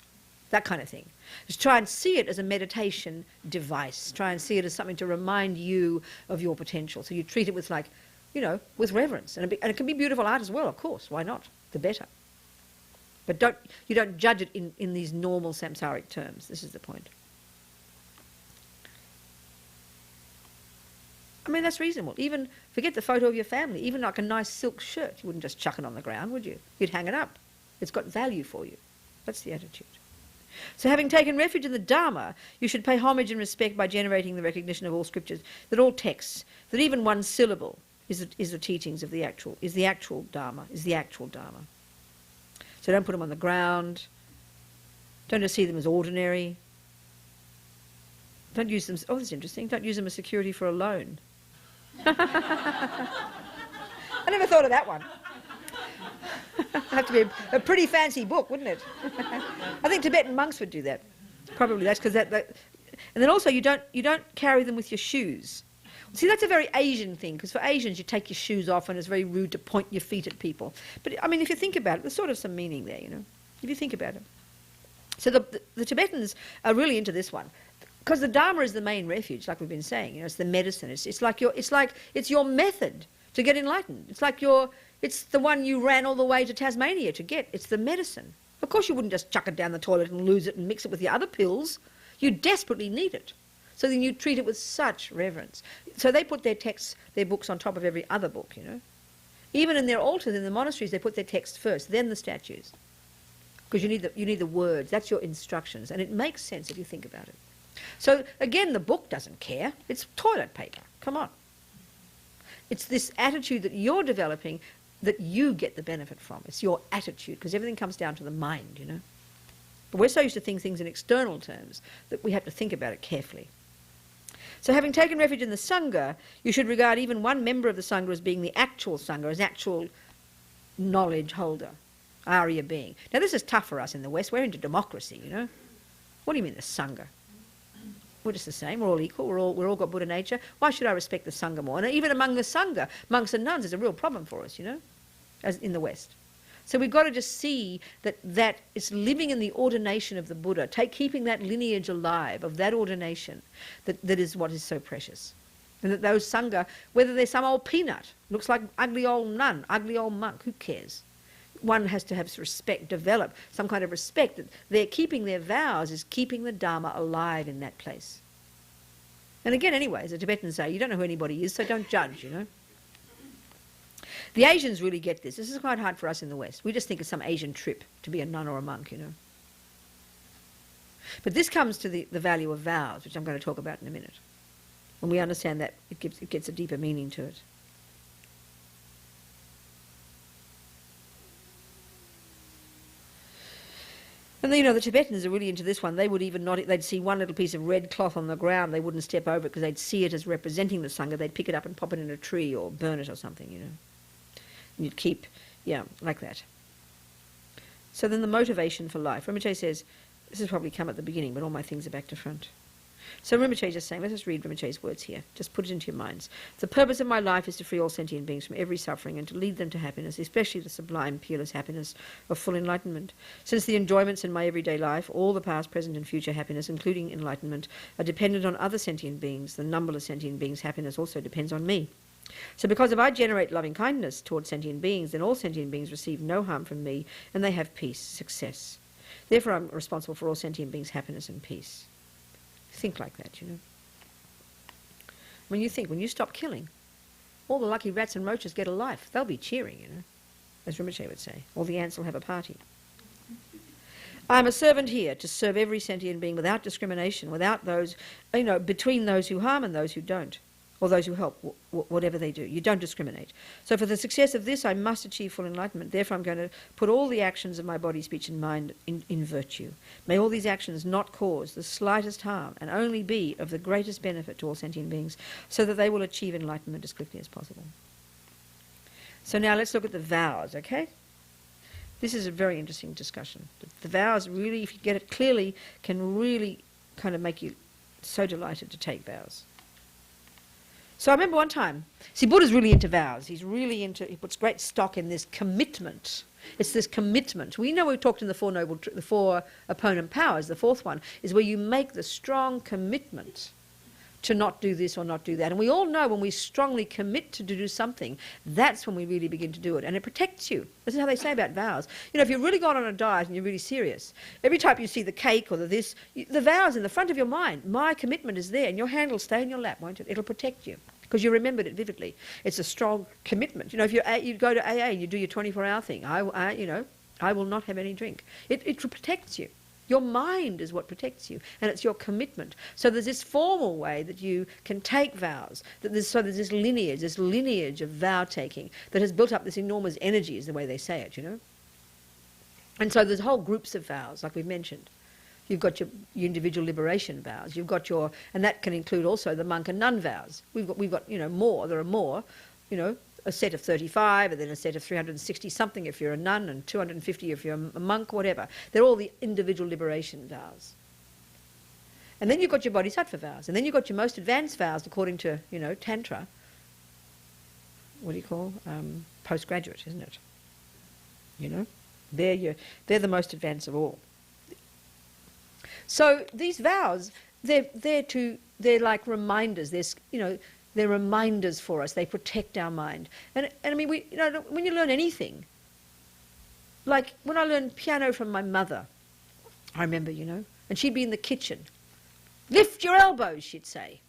S1: That kind of thing. Just try and see it as a meditation device. Try and see it as something to remind you of your potential. So you treat it with, like, you know, with reverence. And it can be beautiful art as well, of course. Why not? The better. But you don't judge it in these normal samsaric terms. This is the point. I mean, that's reasonable. Even, forget the photo of your family, even like a nice silk shirt, you wouldn't just chuck it on the ground, would you? You'd hang it up. It's got value for you. That's the attitude. So having taken refuge in the Dharma, you should pay homage and respect by generating the recognition of all scriptures, that all texts, that even one syllable is the teachings of the actual Dharma, is the actual Dharma. So don't put them on the ground. Don't just see them as ordinary. Don't use them, oh, that's interesting, don't use them as security for a loan. I never thought of that one. It'd have to be a pretty fancy book, wouldn't it? I think Tibetan monks would do that. Probably that's because that. And then also you don't carry them with your shoes. See, that's a very Asian thing, because for Asians you take your shoes off and it's very rude to point your feet at people. But I mean, if you think about it, there's sort of some meaning there, you know, if you think about it. So the Tibetans are really into this one, because the Dharma is the main refuge, like we've been saying. You know, it's the medicine. It's your method to get enlightened. It's the one you ran all the way to Tasmania to get. It's the medicine. Of course you wouldn't just chuck it down the toilet and lose it and mix it with the other pills. You desperately need it. So then you treat it with such reverence. So they put their texts, their books on top of every other book, you know. Even in their altars, in the monasteries, they put their texts first, then the statues. Because you need the words. That's your instructions. And it makes sense if you think about it. So again, the book doesn't care. It's toilet paper. Come on. It's this attitude that you're developing that you get the benefit from. It's your attitude, because everything comes down to the mind, you know. But we're so used to thinking things in external terms that we have to think about it carefully. So having taken refuge in the Sangha, you should regard even one member of the Sangha as being the actual Sangha, as actual knowledge holder, Arya being. Now this is tough for us in the West. We're into democracy, you know. What do you mean the Sangha? We're just the same. We're all equal. We're all got Buddha nature. Why should I respect the Sangha more? And even among the Sangha, monks and nuns is a real problem for us, you know, as in the West. So we've got to just see that it's living in the ordination of the Buddha, keeping that lineage alive of that ordination, that is what is so precious. And that those Sangha, whether they're some old peanut, looks like ugly old nun, ugly old monk, who cares? One has to have respect, develop some kind of respect that they're keeping their vows is keeping the Dharma alive in that place. And again, anyway, as the Tibetans say, you don't know who anybody is, so don't judge, you know. The Asians really get this. This is quite hard for us in the West. We just think of some Asian trip to be a nun or a monk, you know. But this comes to the value of vows, which I'm going to talk about in a minute. When we understand that, it gets a deeper meaning to it. And you know, the Tibetans are really into this one. They would even not, they'd see one little piece of red cloth on the ground, they wouldn't step over it because they'd see it as representing the Sangha. They'd pick it up and pop it in a tree or burn it or something, you know. And you'd keep, yeah, like that. So then the motivation for life. Rinpoche says, this has probably come at the beginning, but all my things are back to front. So Rinpoche is just saying, let us read Rinpoche's words here. Just put it into your minds. The purpose of my life is to free all sentient beings from every suffering and to lead them to happiness, especially the sublime, peerless happiness of full enlightenment. Since the enjoyments in my everyday life, all the past, present and future happiness, including enlightenment, are dependent on other sentient beings, the numberless sentient beings' happiness also depends on me. So because if I generate loving kindness towards sentient beings, then all sentient beings receive no harm from me and they have peace, success. Therefore I'm responsible for all sentient beings' happiness and peace. Think like that, you know. When you think, when you stop killing, all the lucky rats and roaches get a life. They'll be cheering, you know, as Rinpoche would say. All the ants will have a party. I am a servant here to serve every sentient being without discrimination, without those, you know, between those who harm and those who don't, or those who help, whatever they do. You don't discriminate. So for the success of this, I must achieve full enlightenment. Therefore, I'm going to put all the actions of my body, speech and mind in virtue. May all these actions not cause the slightest harm and only be of the greatest benefit to all sentient beings so that they will achieve enlightenment as quickly as possible. So now let's look at the vows, okay? This is a very interesting discussion. The vows really, if you get it clearly, can really kind of make you so delighted to take vows. So I remember one time, see, Buddha's really into vows. He puts great stock in this commitment. It's this commitment. We know we talked in the four opponent powers. The fourth one is where you make the strong commitment to not do this or not do that. And we all know when we strongly commit to do something, that's when we really begin to do it. And it protects you. This is how they say about vows. You know, if you've really gone on a diet and you're really serious, every time you see the cake or the vow's in the front of your mind. My commitment is there, and your hand will stay in your lap, won't it? It'll protect you because you remembered it vividly. It's a strong commitment. You know, if you go to AA and you do your 24-hour thing, I will not have any drink. It protects you. Your mind is what protects you, and it's your commitment. So there's this formal way that you can take vows. There's this lineage of vow-taking that has built up this enormous energy, is the way they say it, you know. And so there's whole groups of vows, like we've mentioned. You've got your individual liberation vows. You've got and that can include also the monk and nun vows. We've got, you know, more. There are more, you know. A set of 35 and then a set of 360 something if you're a nun and 250 if you're a monk, whatever. They're all the individual liberation vows. And then you've got your bodhisattva vows, and then you've got your most advanced vows according to, you know, Tantra. What do you call? Postgraduate, isn't it? You know? They're the most advanced of all. So these vows, they're like reminders. There's, you know, they're reminders for us. They protect our mind. And I mean, you know, when you learn anything, like when I learned piano from my mother, I remember, you know, and she'd be in the kitchen. Lift your elbows, she'd say.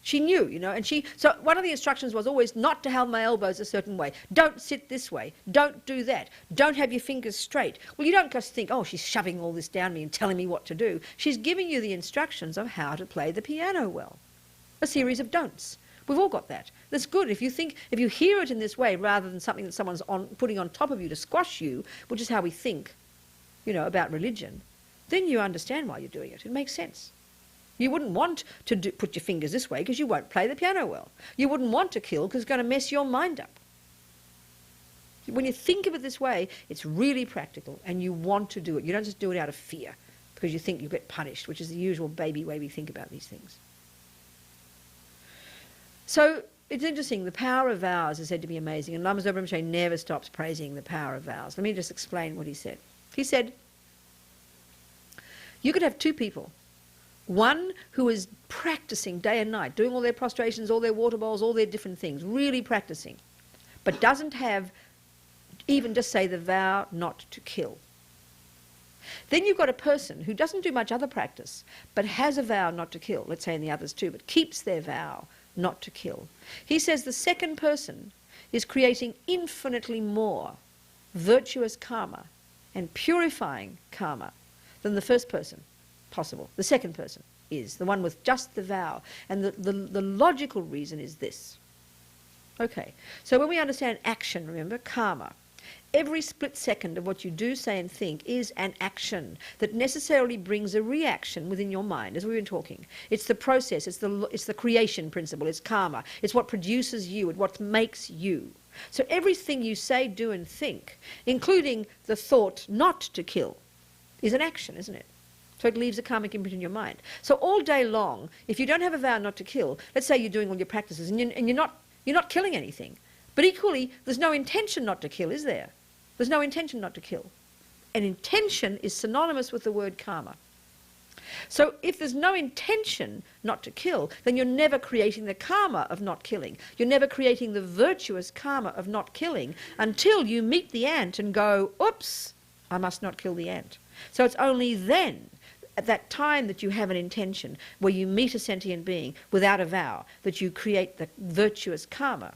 S1: She knew, you know, so one of the instructions was always not to have my elbows a certain way. Don't sit this way. Don't do that. Don't have your fingers straight. Well, you don't just think, oh, she's shoving all this down me and telling me what to do. She's giving you the instructions of how to play the piano well. A series of don'ts. We've all got that. That's good. If you hear it in this way rather than something that someone's putting on top of you to squash you, which is how we think, you know, about religion, then you understand why you're doing it. It makes sense. You wouldn't want to put your fingers this way because you won't play the piano well. You wouldn't want to kill because it's going to mess your mind up. When you think of it this way, it's really practical and you want to do it. You don't just do it out of fear because you think you'll get punished, which is the usual baby way we think about these things. So it's interesting, the power of vows is said to be amazing, and Lama Zopa Rinpoche never stops praising the power of vows. Let me just explain what he said. He said, you could have two people. One who is practicing day and night, doing all their prostrations, all their water bowls, all their different things, really practicing, but doesn't have even just say the vow not to kill. Then you've got a person who doesn't do much other practice, but has a vow not to kill, let's say in the others too, but keeps their vow not to kill. He says the second person is creating infinitely more virtuous karma and purifying karma than the first person possible. The second person is the one with just the vow. And the logical reason is this. Okay, so when we understand action, remember, karma, every split second of what you do, say and think is an action that necessarily brings a reaction within your mind, as we've been talking. It's the process, it's the creation principle, it's karma. It's what produces you, it's what makes you. So everything you say, do and think, including the thought not to kill, is an action, isn't it? So it leaves a karmic imprint in your mind. So all day long, if you don't have a vow not to kill, let's say you're doing all your practices and you're not killing anything, but equally there's no intention not to kill, is there? There's no intention not to kill. And intention is synonymous with the word karma. So if there's no intention not to kill, then you're never creating the karma of not killing. You're never creating the virtuous karma of not killing until you meet the ant and go, oops, I must not kill the ant. So it's only then, at that time that you have an intention, where you meet a sentient being without a vow, that you create the virtuous karma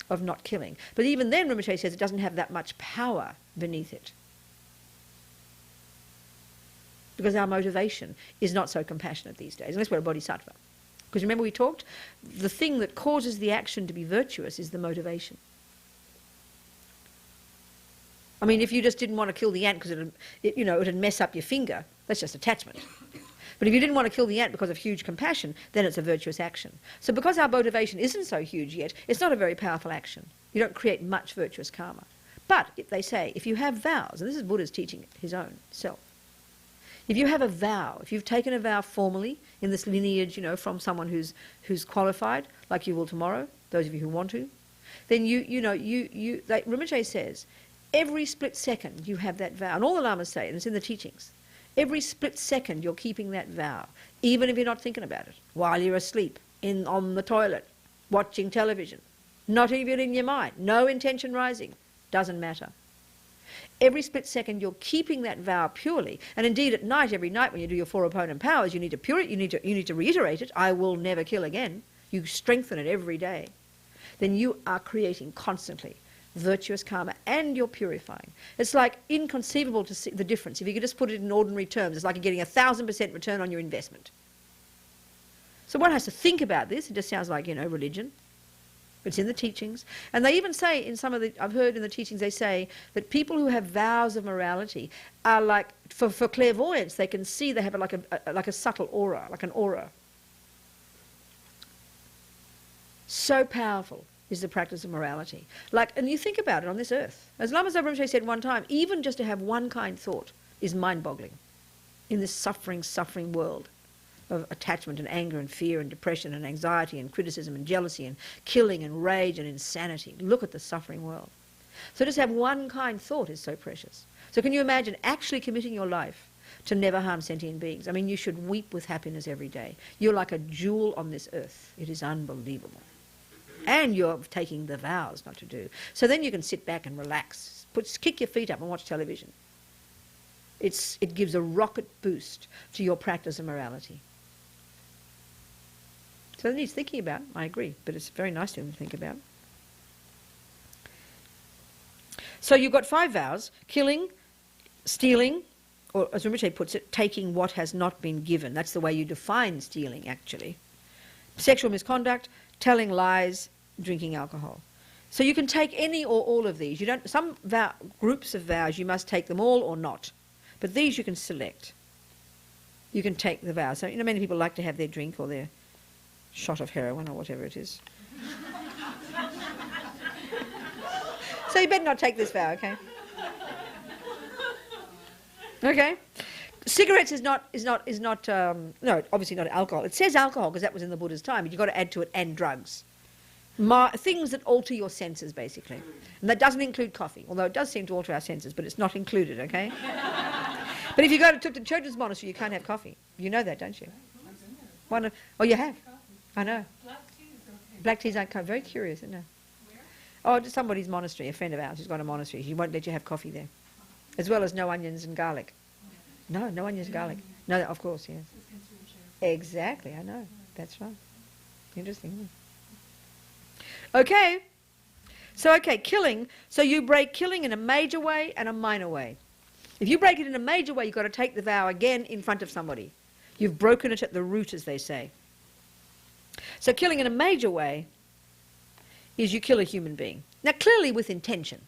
S1: of not killing. But even then, Rinpoche says it doesn't have that much power beneath it. Because our motivation is not so compassionate these days, unless we're a bodhisattva. Because remember we talked, the thing that causes the action to be virtuous is the motivation. I mean, if you just didn't want to kill the ant because it'd mess up your finger, that's just attachment. But if you didn't want to kill the ant because of huge compassion, then it's a virtuous action. So because our motivation isn't so huge yet, it's not a very powerful action. You don't create much virtuous karma. But if they say, if you have vows, and this is Buddha's teaching his own self, if you have a vow, if you've taken a vow formally in this lineage, from someone who's qualified, like you will tomorrow, those of you who want to, then Rinpoche says, every split second you have that vow, and all the lamas say, and it's in the teachings, every split second you're keeping that vow, even if you're not thinking about it, while you're asleep, on the toilet, watching television, not even in your mind, no intention rising, doesn't matter. Every split second you're keeping that vow purely, and indeed at night, every night when you do your four opponent powers, you need to reiterate it, I will never kill again. You strengthen it every day. Then you are creating constantly virtuous karma, and you're purifying. It's like inconceivable to see the difference. If you could just put it in ordinary terms, it's like getting 1,000% return on your investment. So one has to think about this. It just sounds like, religion. It's in the teachings. And they even say in some of I've heard in the teachings, they say that people who have vows of morality are like, for clairvoyance, they can see they have like a subtle aura, like an aura. So powerful is the practice of morality. And you think about it on this earth. As Lama Zopa Rinpoche said one time, even just to have one kind thought is mind-boggling in this suffering world of attachment and anger and fear and depression and anxiety and criticism and jealousy and killing and rage and insanity. Look at the suffering world. So just have one kind thought is so precious. So can you imagine actually committing your life to never harm sentient beings? I mean, you should weep with happiness every day. You're like a jewel on this earth. It is unbelievable. And you're taking the vows not to do. So then you can sit back and relax. Kick your feet up and watch television. It gives a rocket boost to your practice of morality. So it needs thinking about, I agree, but it's very nice to think about. So you've got 5 vows: killing, stealing, or as Rinpoche puts it, taking what has not been given. That's the way you define stealing, actually. Sexual misconduct, telling lies, drinking alcohol. So you can take any or all of these. Some groups of vows, you must take them all or not. But these you can select. you can take the vow. So, many people like to have their drink or their shot of heroin or whatever it is. So you better not take this vow, okay? Okay? Cigarettes is not no, obviously not alcohol. It says alcohol because that was in the Buddha's time, but you've got to add to it and drugs. Things that alter your senses, basically. And that doesn't include coffee, although it does seem to alter our senses, but it's not included, okay? But if you go to the children's monastery, you can't have coffee. You know that, don't you? Oh, you have? I know. Black teas aren't very curious, isn't it? Oh, just somebody's monastery, a friend of ours who's got a monastery. She won't let you have coffee there. As well as no onions and garlic. No onions and garlic. No, of course, yes. Exactly, I know. That's right. Interesting, isn't it? Okay. So, killing. So you break killing in a major way and a minor way. If you break it in a major way, you've got to take the vow again in front of somebody. You've broken it at the root, as they say. So killing in a major way is you kill a human being. Now, clearly with intention.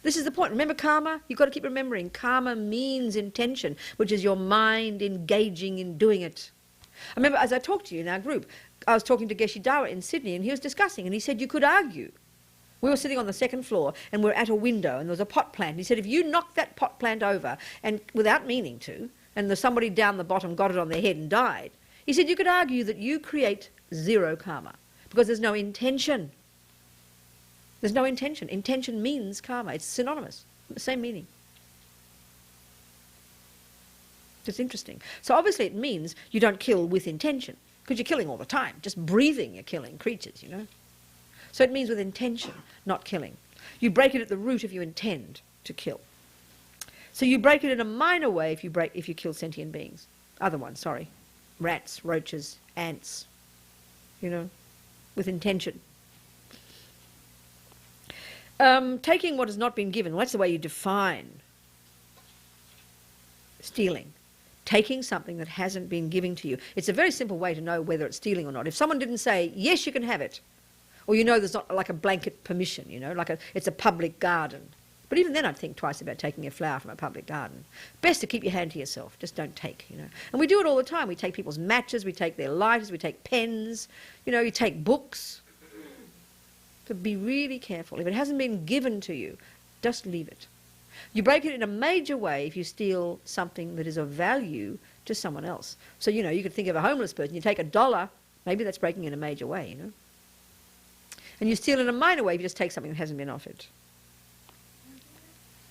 S1: This is the point. Remember karma? You've got to keep remembering. Karma means intention, which is your mind engaging in doing it. I remember as I talked to you in our group, I was talking to Geshe Dawa in Sydney, and he was discussing, and he said you could argue. We were sitting on the second floor, and we're at a window, and there was a pot plant. He said if you knock that pot plant over, and without meaning to, and there's somebody down the bottom got it on their head and died, he said you could argue that you create zero karma, because there's no intention. There's no intention. Intention means karma. It's synonymous. Same meaning. It's interesting. So obviously it means you don't kill with intention, because you're killing all the time. Just breathing, you're killing creatures, So it means with intention, not killing. You break it at the root if you intend to kill. So you break it in a minor way if you kill sentient beings. Other ones, sorry. Rats, roaches, ants, with intention. Taking what has not been given, well, that's the way you define stealing. Taking something that hasn't been given to you. It's a very simple way to know whether it's stealing or not. If someone didn't say, yes, you can have it, or there's not like a blanket permission, it's a public garden. But even then I'd think twice about taking a flower from a public garden. Best to keep your hand to yourself. Just don't take, And we do it all the time. We take people's matches, we take their lighters, we take pens, you take books. So be really careful. If it hasn't been given to you, just leave it. You break it in a major way if you steal something that is of value to someone else. So, you could think of a homeless person. You take $1, maybe that's breaking in a major way, And you steal in a minor way if you just take something that hasn't been offered.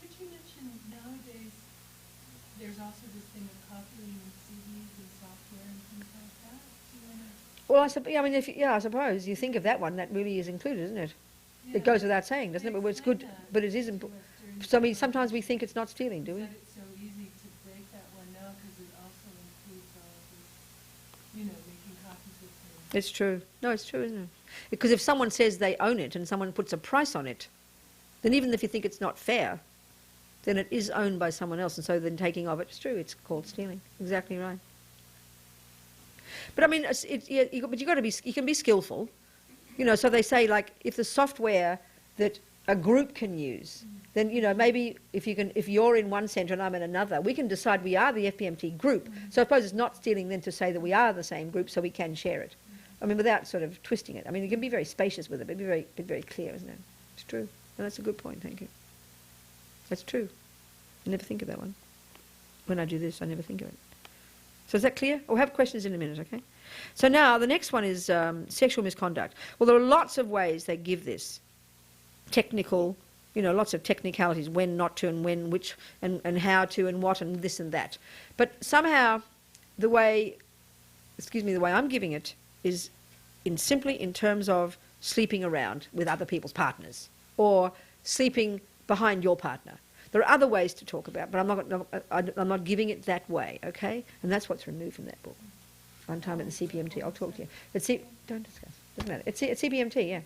S2: But you mentioned nowadays there's also this thing of copying CDs and software and things like that. Do you want to...
S1: Well, I suppose you think of that one, that really is included, isn't it? Yeah. It goes without saying, doesn't it? But it's good, but it isn't. So sometimes we think it's not stealing, do we?
S2: It's so easy to break that one now because it also includes all of this, making copies of things.
S1: It's true. No, it's true, isn't it? Because if someone says they own it and someone puts a price on it, then even if you think it's not fair, then it is owned by someone else, and so then taking of it's true. It's called stealing. Exactly right. But you've got to be. You can be skillful, So they say if the software that a group can use, then maybe if you're in one centre and I'm in another, we can decide we are the FPMT group. So I suppose it's not stealing then to say that we are the same group, so we can share it. Without sort of twisting it. You can be very spacious with it, but be very clear, isn't it? It's true. And that's a good point. Thank you. That's true. I never think of that one. When I do this, I never think of it. So is that clear? We'll have questions in a minute, okay? So now the next one is sexual misconduct. Well, there are lots of ways they give this. Technical, lots of technicalities, when not to and when, which, and how to and what and this and that. But somehow the way I'm giving it is simply in terms of sleeping around with other people's partners or sleeping behind your partner. There are other ways to talk about, but I'm not giving it that way, okay? And that's what's removed from that book. One time at the CPMT, I'll talk to you. Don't discuss. Doesn't matter. It's CPMT, yeah.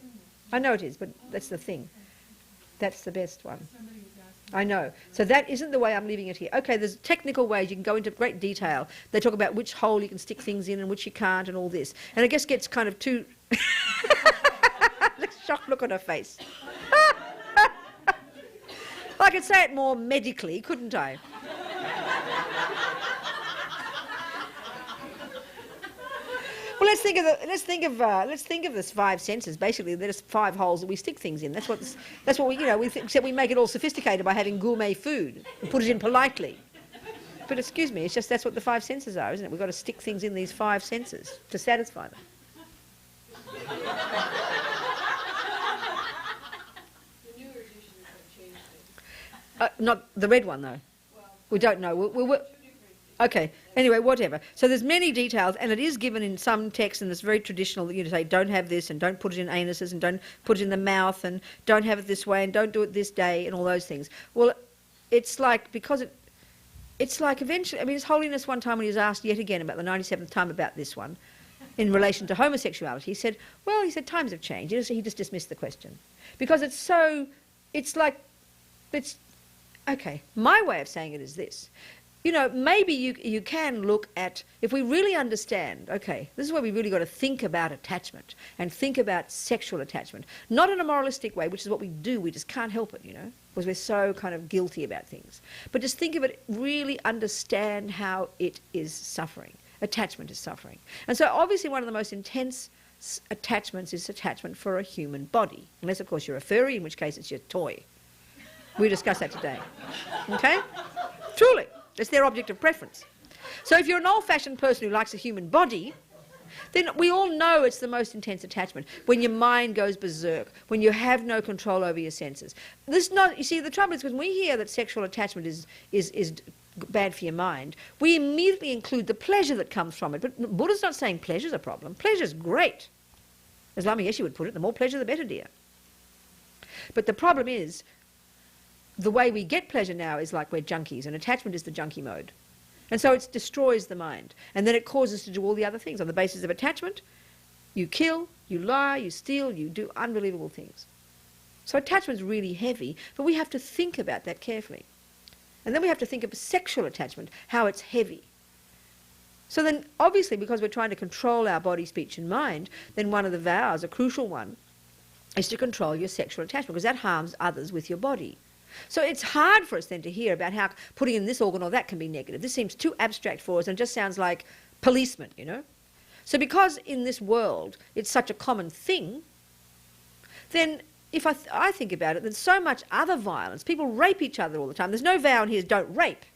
S1: I know it is, but that's the thing. That's the best one. I know. So that isn't the way I'm leaving it here. Okay, there's technical ways. You can go into great detail. They talk about which hole you can stick things in and which you can't and all this. And it just gets kind of too... Shocked look on her face. I could say it more medically, couldn't I? let's think of this 5 senses. Basically, there's 5 holes that we stick things in. That's what we, except we make it all sophisticated by having gourmet food and put it in politely. But excuse me, it's just that's what the 5 senses are, isn't it? We've got to stick things in these 5 senses to satisfy them.
S2: The newer editions have changed it.
S1: Not the red one, though.
S2: Well,
S1: We don't know. Okay, anyway, whatever. So there's many details, and it is given in some texts, and it's very traditional that you say, don't have this, and don't put it in anuses, and don't put it in the mouth, and don't have it this way, and don't do it this day, and all those things. Well, it's like, because it's like eventually, I mean, His Holiness one time when he was asked yet again about the 97th time about this one, in relation to homosexuality, he said, times have changed. He just dismissed the question. Because okay, my way of saying it is this. Maybe you can look at, if we really understand, okay, this is where we really got to think about attachment and think about sexual attachment. Not in a moralistic way, which is what we do, we just can't help it, because we're so kind of guilty about things. But just think of it, really understand how it is suffering. Attachment is suffering. And so obviously one of the most intense attachments is attachment for a human body. Unless, of course, you're a furry, in which case it's your toy. We discussed that today. Okay? Truly. It's their object of preference. So if you're an old-fashioned person who likes a human body, then we all know it's the most intense attachment. When your mind goes berserk, when you have no control over your senses. You see, the trouble is when we hear that sexual attachment is bad for your mind, we immediately include the pleasure that comes from it. But Buddha's not saying pleasure's a problem. Pleasure's great. As Lama Yeshe would put it, the more pleasure the better, dear. But the problem is, the way we get pleasure now is like we're junkies, and attachment is the junkie mode. And so it destroys the mind. And then it causes us to do all the other things. On the basis of attachment, you kill, you lie, you steal, you do unbelievable things. So attachment's really heavy, but we have to think about that carefully. And then we have to think of sexual attachment, how it's heavy. So then, obviously, because we're trying to control our body, speech and mind, then one of the vows, a crucial one, is to control your sexual attachment, because that harms others with your body. So it's hard for us then to hear about how putting in this organ or that can be negative. This seems too abstract for us and just sounds like policeman, So because in this world it's such a common thing, then if I think about it, there's so much other violence. People rape each other all the time. There's no vow in here, don't rape.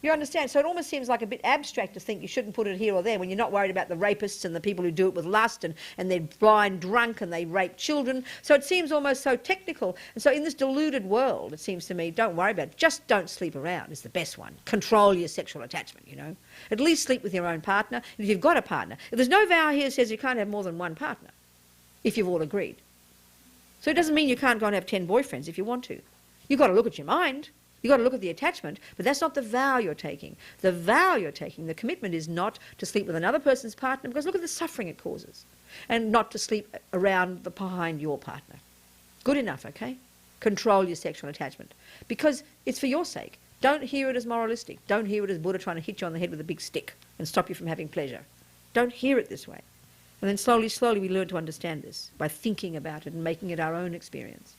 S1: You understand? So it almost seems like a bit abstract to think you shouldn't put it here or there when you're not worried about the rapists and the people who do it with lust and they're blind drunk and they rape children. So it seems almost so technical. And so in this deluded world, it seems to me, don't worry about it. Just don't sleep around is the best one. Control your sexual attachment, At least sleep with your own partner. If you've got a partner. If there's no vow here that says you can't have more than one partner, if you've all agreed. So it doesn't mean you can't go and have 10 boyfriends if you want to. You've got to look at your mind. You've got to look at the attachment, but that's not the vow you're taking. The vow you're taking, the commitment is not to sleep with another person's partner, because look at the suffering it causes, and not to sleep behind your partner. Good enough, okay? Control your sexual attachment, because it's for your sake. Don't hear it as moralistic. Don't hear it as Buddha trying to hit you on the head with a big stick and stop you from having pleasure. Don't hear it this way. And then slowly, slowly we learn to understand this by thinking about it and making it our own experience.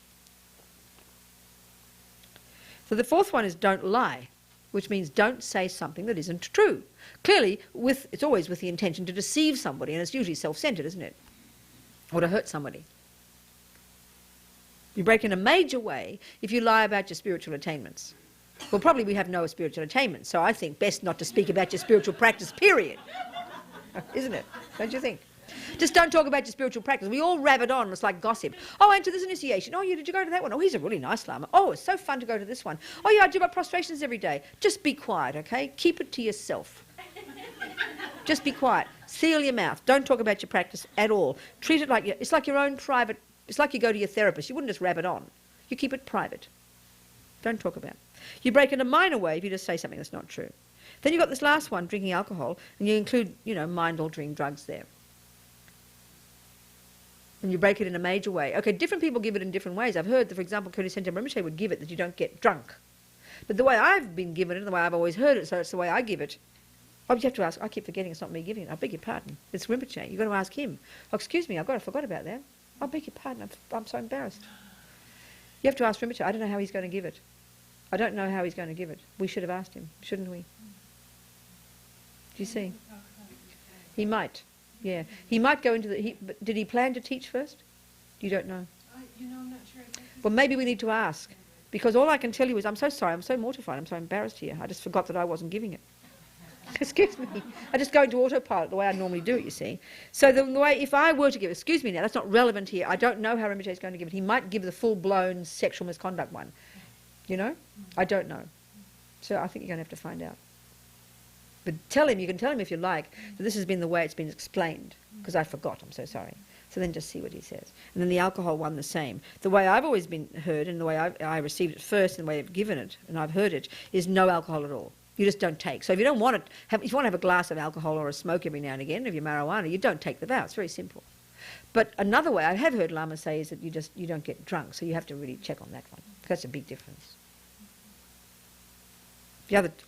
S1: So the fourth one is don't lie, which means don't say something that isn't true. Clearly, it's always with the intention to deceive somebody, and it's usually self-centered, isn't it? Or to hurt somebody. You break in a major way if you lie about your spiritual attainments. Well, probably we have no spiritual attainments, so I think best not to speak about your spiritual practice, period. Isn't it? Don't you think? Just don't talk about your spiritual practice. We all rabbit on. It's like gossip. Oh, I went to this initiation. Oh, did you go to that one? Oh, he's a really nice Lama. Oh, it's so fun to go to this one. Oh, yeah, I do my prostrations every day. Just be quiet, okay? Keep it to yourself. Just be quiet. Seal your mouth. Don't talk about your practice at all. Treat it like it's like your own private. It's like you go to your therapist. You wouldn't just rabbit on. You keep it private. Don't talk about it. You break in a minor way if you just say something that's not true. Then you've got this last one, drinking alcohol, and you include, mind-altering drugs there. And you break it in a major way. Okay, different people give it in different ways. I've heard that, for example, Courtin Rinpoche would give it that you don't get drunk. But the way I've been given it, and the way I've always heard it, so it's the way I give it. Oh, you have to ask. I keep forgetting it's not me giving it. I beg your pardon. It's Rinpoche. You've got to ask him. Oh, excuse me, I forgot about that. I beg your pardon. I'm so embarrassed. You have to ask Rinpoche. I don't know how he's going to give it. I don't know how he's going to give it. We should have asked him, shouldn't we? Do you see? He might. Yeah. He might go into but did he plan to teach first? You don't know.
S2: I'm not sure.
S1: Well, maybe we need to ask. Because all I can tell you is, I'm so sorry, I'm so mortified, I'm so embarrassed here. I just forgot that I wasn't giving it. Excuse me. I just go into autopilot the way I normally do it, you see. So the way, if I were to give, excuse me now, that's not relevant here. I don't know how Rinpoche is going to give it. He might give the full-blown sexual misconduct one. You know? I don't know. So I think you're going to have to find out. But tell him, you can tell him if you like, that this has been the way it's been explained. Because I forgot, I'm so sorry. So then just see what he says. And then the alcohol one, the same. The way I've always been heard, and the way I received it first, and the way I've given it, and I've heard it, is no alcohol at all. You just don't take. So if you don't want it, if you want to have a glass of alcohol or a smoke every now and again of your marijuana, you don't take the vow. It's very simple. But another way I have heard Lama say is that you don't get drunk. So you have to really check on that one. That's a big difference.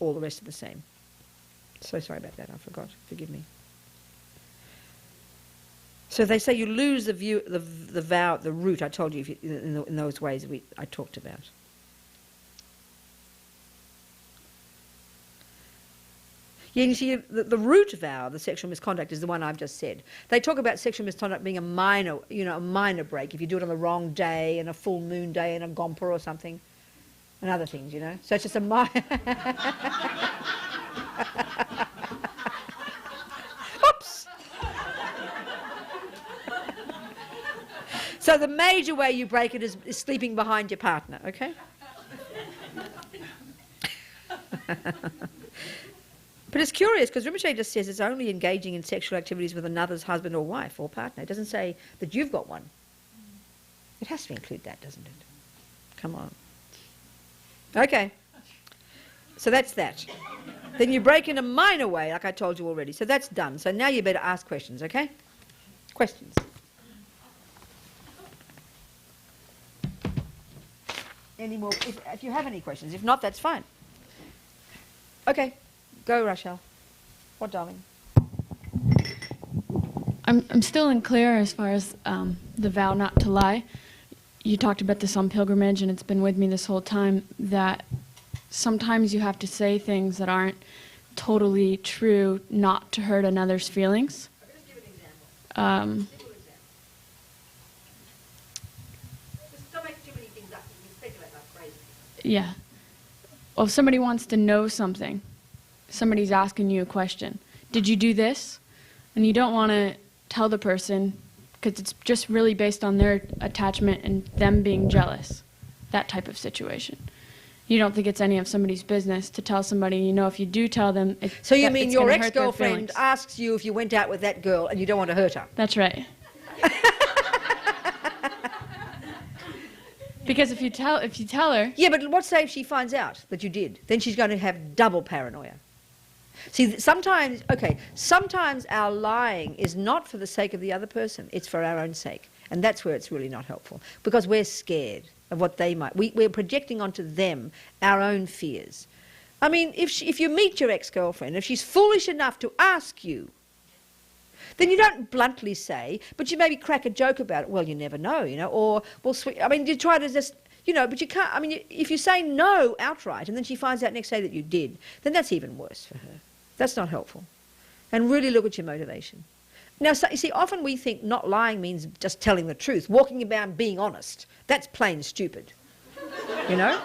S1: All the rest are the same. So sorry about that. I forgot. Forgive me. So they say you lose the vow, the root. I told you in those ways I talked about. Yeah, you see, the root vow, the sexual misconduct, is the one I've just said. They talk about sexual misconduct being a minor break if you do it on the wrong day and a full moon day and a gompa or something, and other things, you know. So it's just a minor. Oops. So the major way you break it is sleeping behind your partner, okay? But it's curious because Rinpoche just says it's only engaging in sexual activities with another's husband or wife or partner. It doesn't say that you've got one. It has to include that, doesn't it? Come on. Okay. So that's that. Then you break in a minor way, like I told you already. So that's done. So now you better ask questions, okay? Questions? Any more? If you have any questions. If not, that's fine. Okay. Go, Rachel. What, darling?
S3: I'm still unclear as far as the vow not to lie. You talked about this on pilgrimage, and it's been with me this whole time, that sometimes you have to say things that aren't totally true not to hurt another's feelings.
S1: Just give an example. Simple example. Just don't make too many things up. You can speculate like crazy.
S3: Yeah. Well, if somebody wants to know something, somebody's asking you a question. Did you do this? And you don't want to tell the person because it's just really based on their attachment and them being jealous, that type of situation. You don't think it's any of somebody's business to tell somebody, you know, if you do tell them,
S1: so you mean your ex-girlfriend asks you if you went out with that girl and you don't want to hurt her?
S3: That's right. Because if you tell her...
S1: Yeah, but what say if she finds out that you did? Then she's going to have double paranoia. See, sometimes our lying is not for the sake of the other person, it's for our own sake. And that's where it's really not helpful, because we're scared of what they might... We're projecting onto them our own fears. I mean, if you meet your ex-girlfriend, if she's foolish enough to ask you, then you don't bluntly say, but you maybe crack a joke about it. Well, you never know, you know, or, well, sweet... I mean, you try to just... You know, but you can't... I mean, if you say no outright and then she finds out next day that you did, then that's even worse for her. That's not helpful. And really look at your motivation. Now, so, you see, often we think not lying means just telling the truth, walking about being honest. That's plain stupid, you know?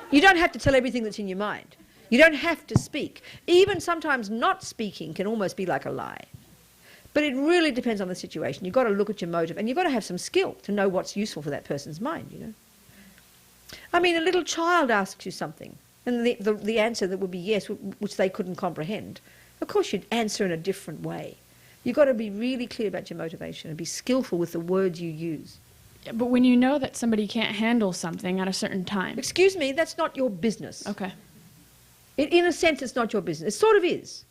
S1: You don't have to tell everything that's in your mind. You don't have to speak. Even sometimes not speaking can almost be like a lie. But it really depends on the situation. You've got to look at your motive, and you've got to have some skill to know what's useful for that person's mind, you know? I mean, a little child asks you something, and the answer that would be yes, which they couldn't comprehend. Of course you'd answer in a different way. You've got to be really clear about your motivation and be skillful with the words you use.
S3: Yeah, but when you know that somebody can't handle something at a certain time...
S1: Excuse me, that's not your business.
S3: Okay.
S1: In a sense, it's not your business. It sort of is.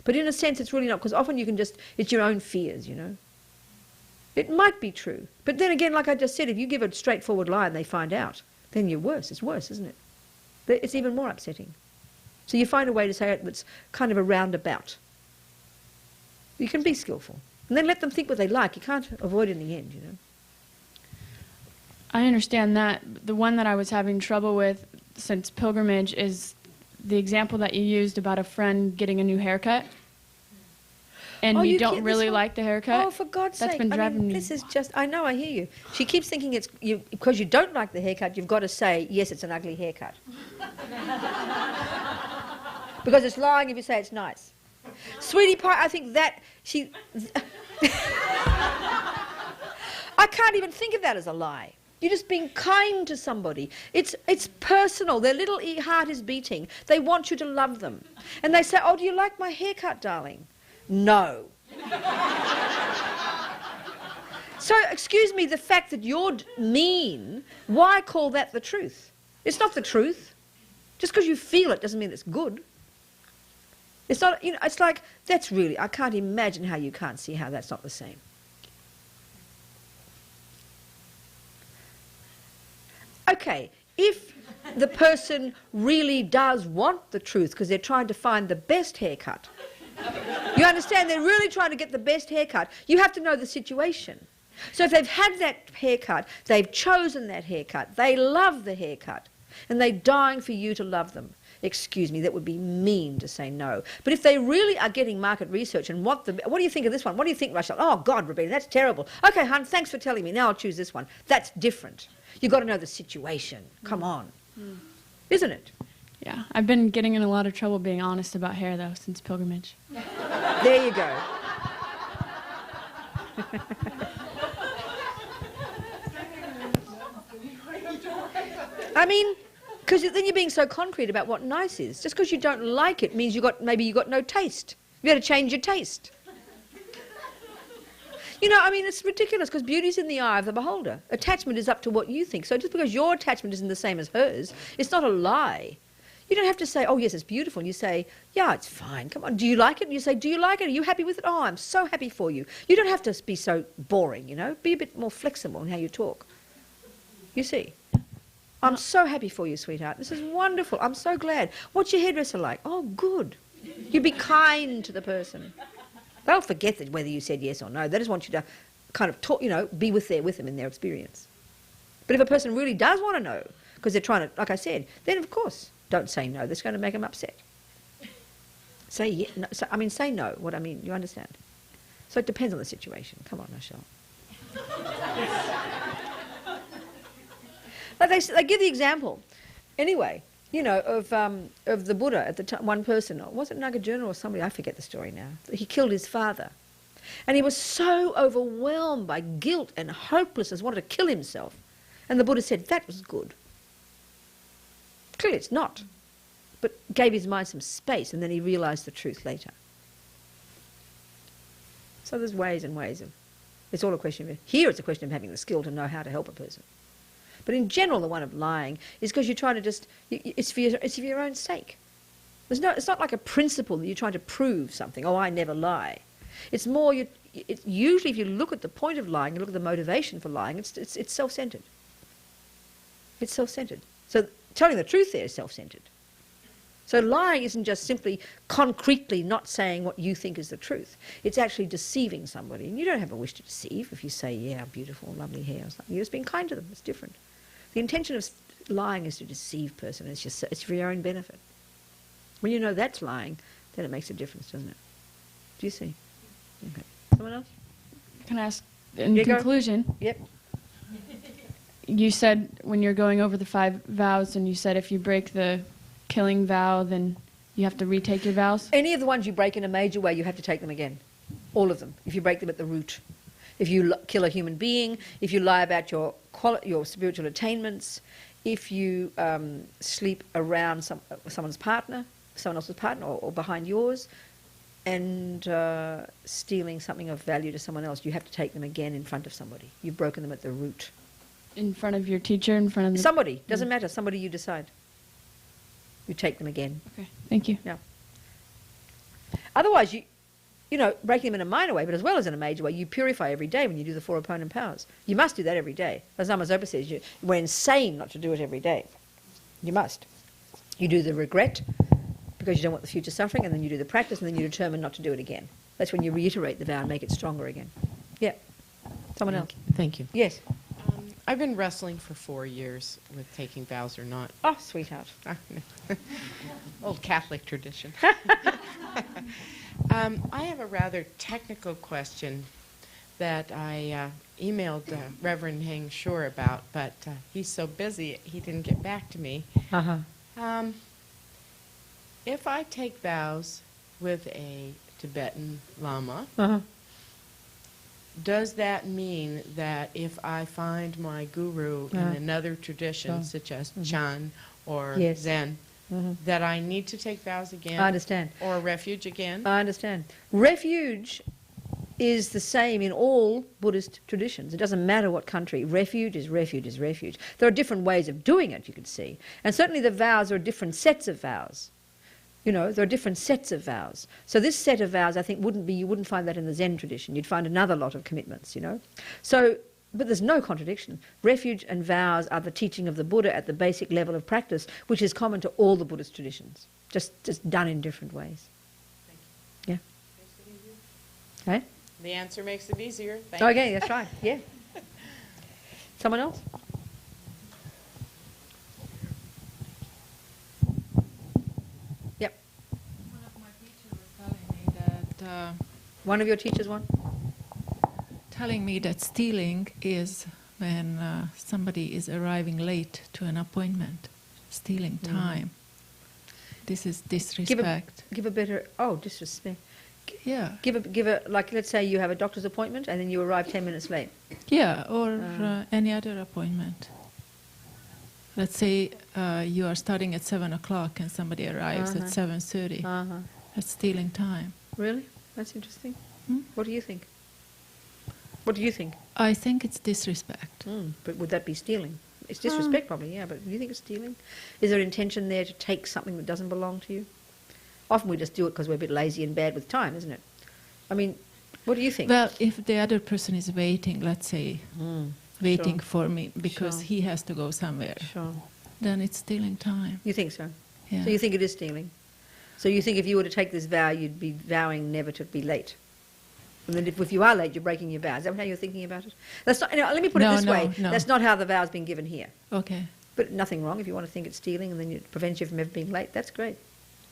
S1: But in a sense, it's really not, because often you can just... It's your own fears, you know. It might be true. But then again, like I just said, if you give a straightforward lie and they find out, then you're worse. It's worse, isn't it? It's even more upsetting. So you find a way to say it that's kind of a roundabout. You can be skillful. And then let them think what they like. You can't avoid it in the end, you know.
S3: I understand that. The one that I was having trouble with since pilgrimage is the example that you used about a friend getting a new haircut. And
S1: Oh,
S3: you
S1: you
S3: don't
S1: can't-
S3: really
S1: this one-
S3: like the haircut?
S1: Oh, for God's
S3: That's
S1: sake.
S3: been
S1: I
S3: driving
S1: mean,
S3: me.
S1: this is just, I know, I hear you. She keeps thinking it's, you because you don't like the haircut, you've got to say, yes, it's an ugly haircut. Because it's lying if you say it's nice. Sweetie pie, I think that, I can't even think of that as a lie. You're just being kind to somebody. It's personal. Their little heart is beating. They want you to love them. And they say, oh, do you like my haircut, darling? No. So, excuse me, the fact that you're mean, why call that the truth? It's not the truth. Just because you feel it doesn't mean it's good. It's not, you know, it's like, that's really, I can't imagine how you can't see how that's not the same. Okay, if the person really does want the truth because they're trying to find the best haircut, you understand, they're really trying to get the best haircut, you have to know the situation. So if they've had that haircut, they've chosen that haircut, they love the haircut, and they're dying for you to love them. Excuse me, that would be mean to say no. But if they really are getting market research and what do you think of this one? What do you think, Rachel? Oh, God, Robina, that's terrible. Okay, hon, thanks for telling me. Now I'll choose this one. That's different. You've got to know the situation. Come on. Isn't it?
S3: Yeah, I've been getting in a lot of trouble being honest about hair, though, since pilgrimage.
S1: There you go. I mean, because then you're being so concrete about what nice is. Just because you don't like it means maybe you got no taste. You got to change your taste. You know, I mean, it's ridiculous because beauty's in the eye of the beholder. Attachment is up to what you think. So just because your attachment isn't the same as hers, it's not a lie. You don't have to say, oh, yes, it's beautiful. And you say, yeah, it's fine. Come on, do you like it? And you say, do you like it? Are you happy with it? Oh, I'm so happy for you. You don't have to be so boring, you know. Be a bit more flexible in how you talk. You see? I'm so happy for you, sweetheart. This is wonderful. I'm so glad. What's your hairdresser like? Oh, good. You be kind to the person. They'll forget that whether you said yes or no. They just want you to kind of talk, you know, be with them in their experience. But if a person really does want to know, because they're trying to, like I said, then of course, don't say no. That's going to make them upset. Say yes. No, say no. What I mean, you understand? So it depends on the situation. Come on, Michelle. But they give the example, anyway, you know, of the Buddha at the time. One person, was it Nagarjuna or somebody? I forget the story now. He killed his father, and he was so overwhelmed by guilt and hopelessness, wanted to kill himself. And the Buddha said, "That was good." Clearly, it's not, but gave his mind some space, and then he realised the truth later. So there's ways and ways of. It's all a question of here. It's a question of having the skill to know how to help a person. But in general, the one of lying is because you're trying to just, it's for your own sake. It's not like a principle that you're trying to prove something. Oh, I never lie. It's more, usually if you look at the point of lying and look at the motivation for lying, it's self-centered. It's self-centered. So telling the truth there is self-centered. So lying isn't just simply concretely not saying what you think is the truth. It's actually deceiving somebody. And you don't have a wish to deceive if you say, yeah, beautiful, lovely hair or something. You're just being kind to them. It's different. The intention of lying is to deceive a person. It's for your own benefit. When you know that's lying, then it makes a difference, doesn't it? Do you see? Okay. Someone else?
S3: Can I ask, in conclusion,
S1: Yep.
S3: you said when you're going over the 5 vows, and you said if you break the killing vow, then you have to retake your vows?
S1: Any of the ones you break in a major way, you have to take them again. All of them, if you break them at the root. If you kill a human being, if you lie about your spiritual attainments, if you sleep around someone's partner, someone else's partner, or behind yours, and stealing something of value to someone else, you have to take them again in front of somebody. You've broken them at the root.
S3: In front of your teacher, in front of the...
S1: Somebody, doesn't matter, somebody you decide. You take them again.
S3: Okay, thank you.
S1: Yeah. Otherwise, you know, breaking them in a minor way, but as well as in a major way, you purify every day when you do the 4 opponent powers. You must do that every day. As Lama Zopa says, we're insane not to do it every day. You must. You do the regret because you don't want the future suffering, and then you do the practice, and then you determine not to do it again. That's when you reiterate the vow and make it stronger again. Yeah. Someone else?
S4: Thank you.
S1: Yes.
S4: I've been wrestling for 4 years with taking vows or not.
S1: Oh, sweetheart.
S4: Old Catholic tradition. I have a rather technical question that I emailed Reverend Heng Shore about, but he's so busy he didn't get back to me. If I take vows with a Tibetan Lama, does that mean that if I find my guru in another tradition, such as Chan or Zen, that I need to take vows again?
S1: I understand.
S4: Or refuge again?
S1: I understand. Refuge is the same in all Buddhist traditions. It doesn't matter what country. Refuge is refuge is refuge. There are different ways of doing it, you could see. And certainly the vows are different sets of vows. You know, there are different sets of vows. So this set of vows, I think, you wouldn't find that in the Zen tradition. You'd find another lot of commitments, you know. So, but there's no contradiction. Refuge and vows are the teaching of the Buddha at the basic level of practice, which is common to all the Buddhist traditions, just done in different ways.
S4: Thank you.
S1: Yeah. Okay?
S4: The answer makes it easier. Thank you.
S1: Okay, that's right. Yeah. Someone else? Yep.
S5: One of my teachers was telling me that
S1: One of your teachers,
S5: telling me that stealing is when somebody is arriving late to an appointment, stealing time. This is disrespect.
S1: Give a better. Disrespect.
S5: Yeah.
S1: Give a like. Let's say you have a doctor's appointment and then you arrive 10 minutes late.
S5: Yeah, or any other appointment. Let's say you are starting at 7 o'clock and somebody arrives at 7:30. That's stealing time.
S1: Really? That's interesting. What do you think? What do you think?
S5: I think it's disrespect.
S1: But would that be stealing? It's disrespect probably, yeah, but do you think it's stealing? Is there intention there to take something that doesn't belong to you? Often we just do it because we're a bit lazy and bad with time, isn't it? I mean, what do you think?
S5: Well, if the other person is waiting, let's say, waiting
S1: Sure.
S5: for me because
S1: Sure.
S5: he has to go somewhere,
S1: Sure.
S5: then it's stealing time.
S1: You think so?
S5: Yeah.
S1: So you think it is stealing? So you think if you were to take this vow, you'd be vowing never to be late? And then if you are late, you're breaking your vow. Is that how you're thinking about it? That's not. Let me put it
S5: No,
S1: this
S5: no,
S1: way.
S5: no.
S1: That's not how the vow's been given here.
S5: Okay.
S1: But nothing wrong if you want to think it's stealing and then it prevents you from ever being late. That's great.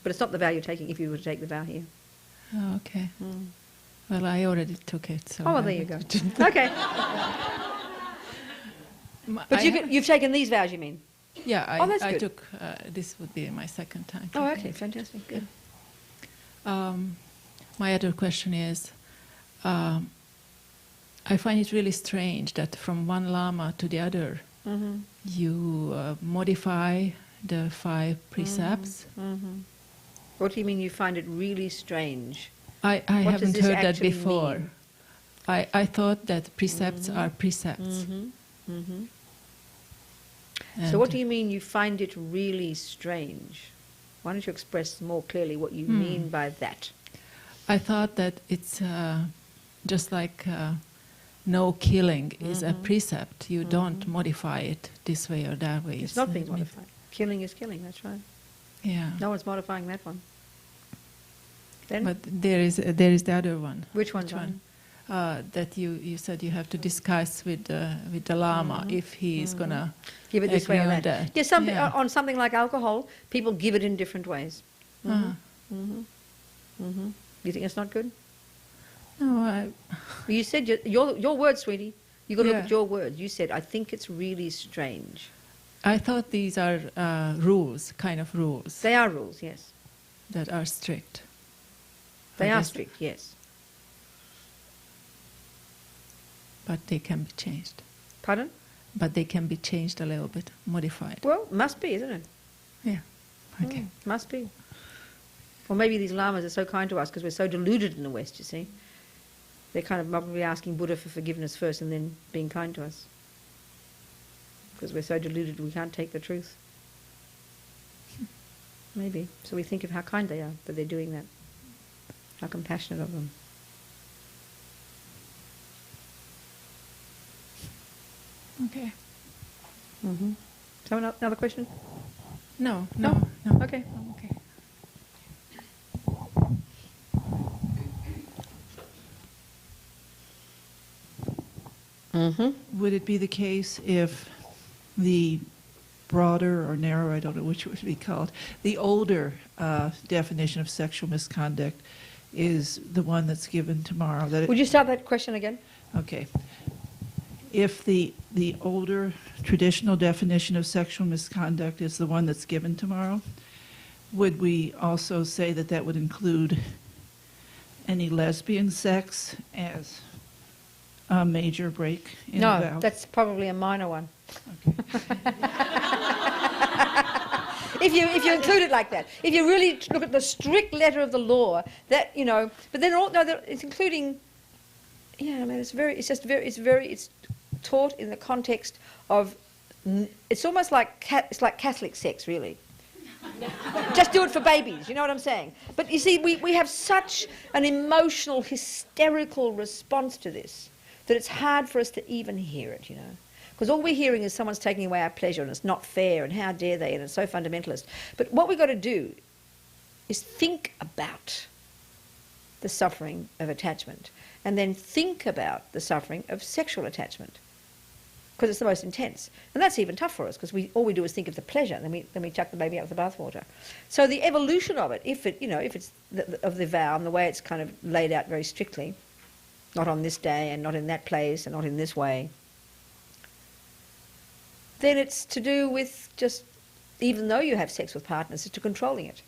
S1: But it's not the vow you're taking if you were to take the vow here.
S5: Oh, okay. Well, I already took it. So
S1: Oh, well,
S5: I
S1: there you go.
S5: didn't-
S1: Okay. But
S5: I
S1: you've taken these vows, you mean?
S5: Yeah,
S1: Oh, that's
S5: I
S1: good.
S5: took, this would be my second time.
S1: Oh,
S5: taking
S1: okay.
S5: it.
S1: Fantastic. Good.
S5: My other question is, I find it really strange that from one Lama to the other, you modify the 5 precepts.
S1: What do you mean you find it really strange?
S5: I
S1: What does
S5: haven't
S1: this
S5: heard that
S1: actually
S5: before.
S1: mean?
S5: I thought that precepts are precepts.
S1: So what do you mean you find it really strange? Why don't you express more clearly what you mean by that?
S5: I thought that it's just like no killing is a precept. You don't modify it this way or that way.
S1: It's not being modified. Killing is killing, that's right.
S5: Yeah.
S1: No one's modifying that one. Then?
S5: But there is the other one.
S1: Which one?
S5: That you said you have to discuss with the Lama if he is gonna
S1: Give it this way or
S5: agree on
S1: that.
S5: that.
S1: Yeah, on something like alcohol, people give it in different ways. You think it's not good?
S5: No,
S1: You said your words, sweetie. You got to look
S5: Yeah.
S1: at your words. You said, I think it's really strange.
S5: I thought these are rules, kind of rules
S1: They are rules, yes.
S5: that are strict.
S1: They
S5: I
S1: are
S5: guess-
S1: strict, yes.
S5: But they can be changed.
S1: Pardon?
S5: But they can be changed a little bit, modified.
S1: Well, must be, isn't it?
S5: Yeah. Okay.
S1: Must be. Or maybe these lamas are so kind to us because we're so deluded in the West, you see. They're kind of probably asking Buddha for forgiveness first and then being kind to us. Because we're so deluded we can't take the truth. Maybe. So we think of how kind they are that they're doing that. How compassionate of them.
S5: Okay.
S1: So another question?
S5: No.
S1: Okay.
S5: I'm okay.
S6: Would it be the case if the broader or narrower, I don't know which it would be called, the older definition of sexual misconduct is the one that's given tomorrow.
S1: Would you start that question again?
S6: Okay. If the older traditional definition of sexual misconduct is the one that's given tomorrow, would we also say that that would include any lesbian sex as a major break in the vow?
S1: No, that's probably a minor one.
S6: Okay.
S1: If you include it like that, if you really look at the strict letter of the law, that but then it's including. Yeah, I mean, it's taught in the context of. It's almost like it's like Catholic sex, really. Just do it for babies, you know what I'm saying? But you see, we have such an emotional, hysterical response to this that it's hard for us to even hear it, Because all we're hearing is someone's taking away our pleasure and it's not fair and how dare they and it's so fundamentalist. But what we've got to do is think about the suffering of attachment and then think about the suffering of sexual attachment because it's the most intense. And that's even tough for us because all we do is think of the pleasure and then we chuck the baby out with the bathwater. So the evolution of it, if it's of the vow and the way it's kind of laid out very strictly, not on this day and not in that place and not in this way, then it's to do with just, even though you have sex with partners, it's to controlling it.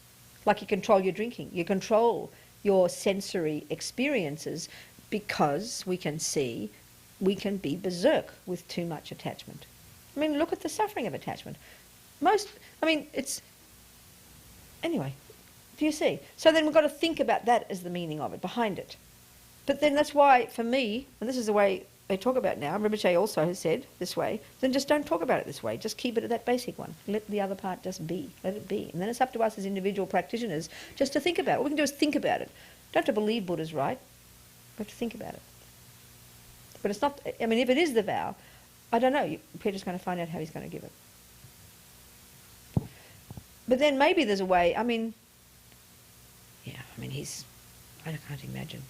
S1: Like you control your drinking, you control your sensory experiences because we can see we can be berserk with too much attachment. I mean, look at the suffering of attachment. Anyway, do you see? So then we've got to think about that as the meaning of it, behind it. But then that's why, for me, and this is the way they talk about it now, Rinpoche also has said this way, then just don't talk about it this way. Just keep it at that basic one. Let the other part just be. Let it be. And then it's up to us as individual practitioners just to think about it. All we can do is think about it. Don't have to believe Buddha's right. We have to think about it. But it's not, if it is the vow, I don't know. Peter's going to find out how he's going to give it. But then maybe there's a way, I can't imagine.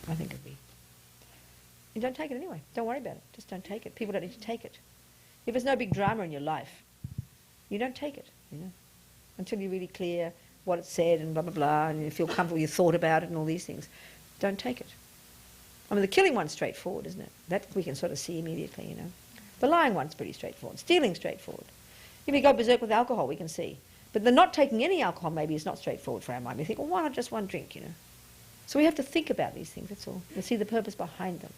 S1: I think it'd be. You don't take it anyway. Don't worry about it. Just don't take it. People don't need to take it. If there's no big drama in your life, you don't take it, until you're really clear what it said and blah, blah, blah, and you feel comfortable, you thought about it and all these things. Don't take it. The killing one's straightforward, isn't it? That we can sort of see immediately, The lying one's pretty straightforward. Stealing's straightforward. If you go berserk with alcohol, we can see. But the not taking any alcohol maybe is not straightforward for our mind. We think, well, why not just one drink, So we have to think about these things, that's all. And see the purpose behind them.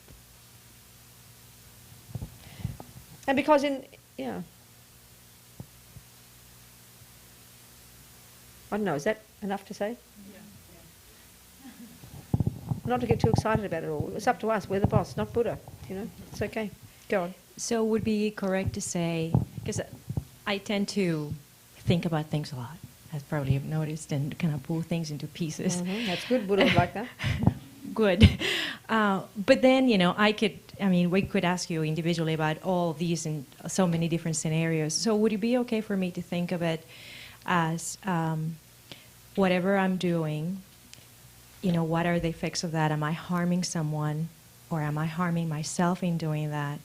S1: And because I don't know, is that enough to say? Not to get too excited about it all. It's up to us. We're the boss, not Buddha. It's okay. Go on.
S7: So would it be correct to say, because I tend to think about things a lot, as probably you've noticed, and kind of pull things into pieces.
S1: Mm-hmm. That's good. Buddha would like that.
S7: Good. But then, we could ask you individually about all of these in so many different scenarios. So would it be okay for me to think of it as whatever I'm doing, what are the effects of that? Am I harming someone or am I harming myself in doing that?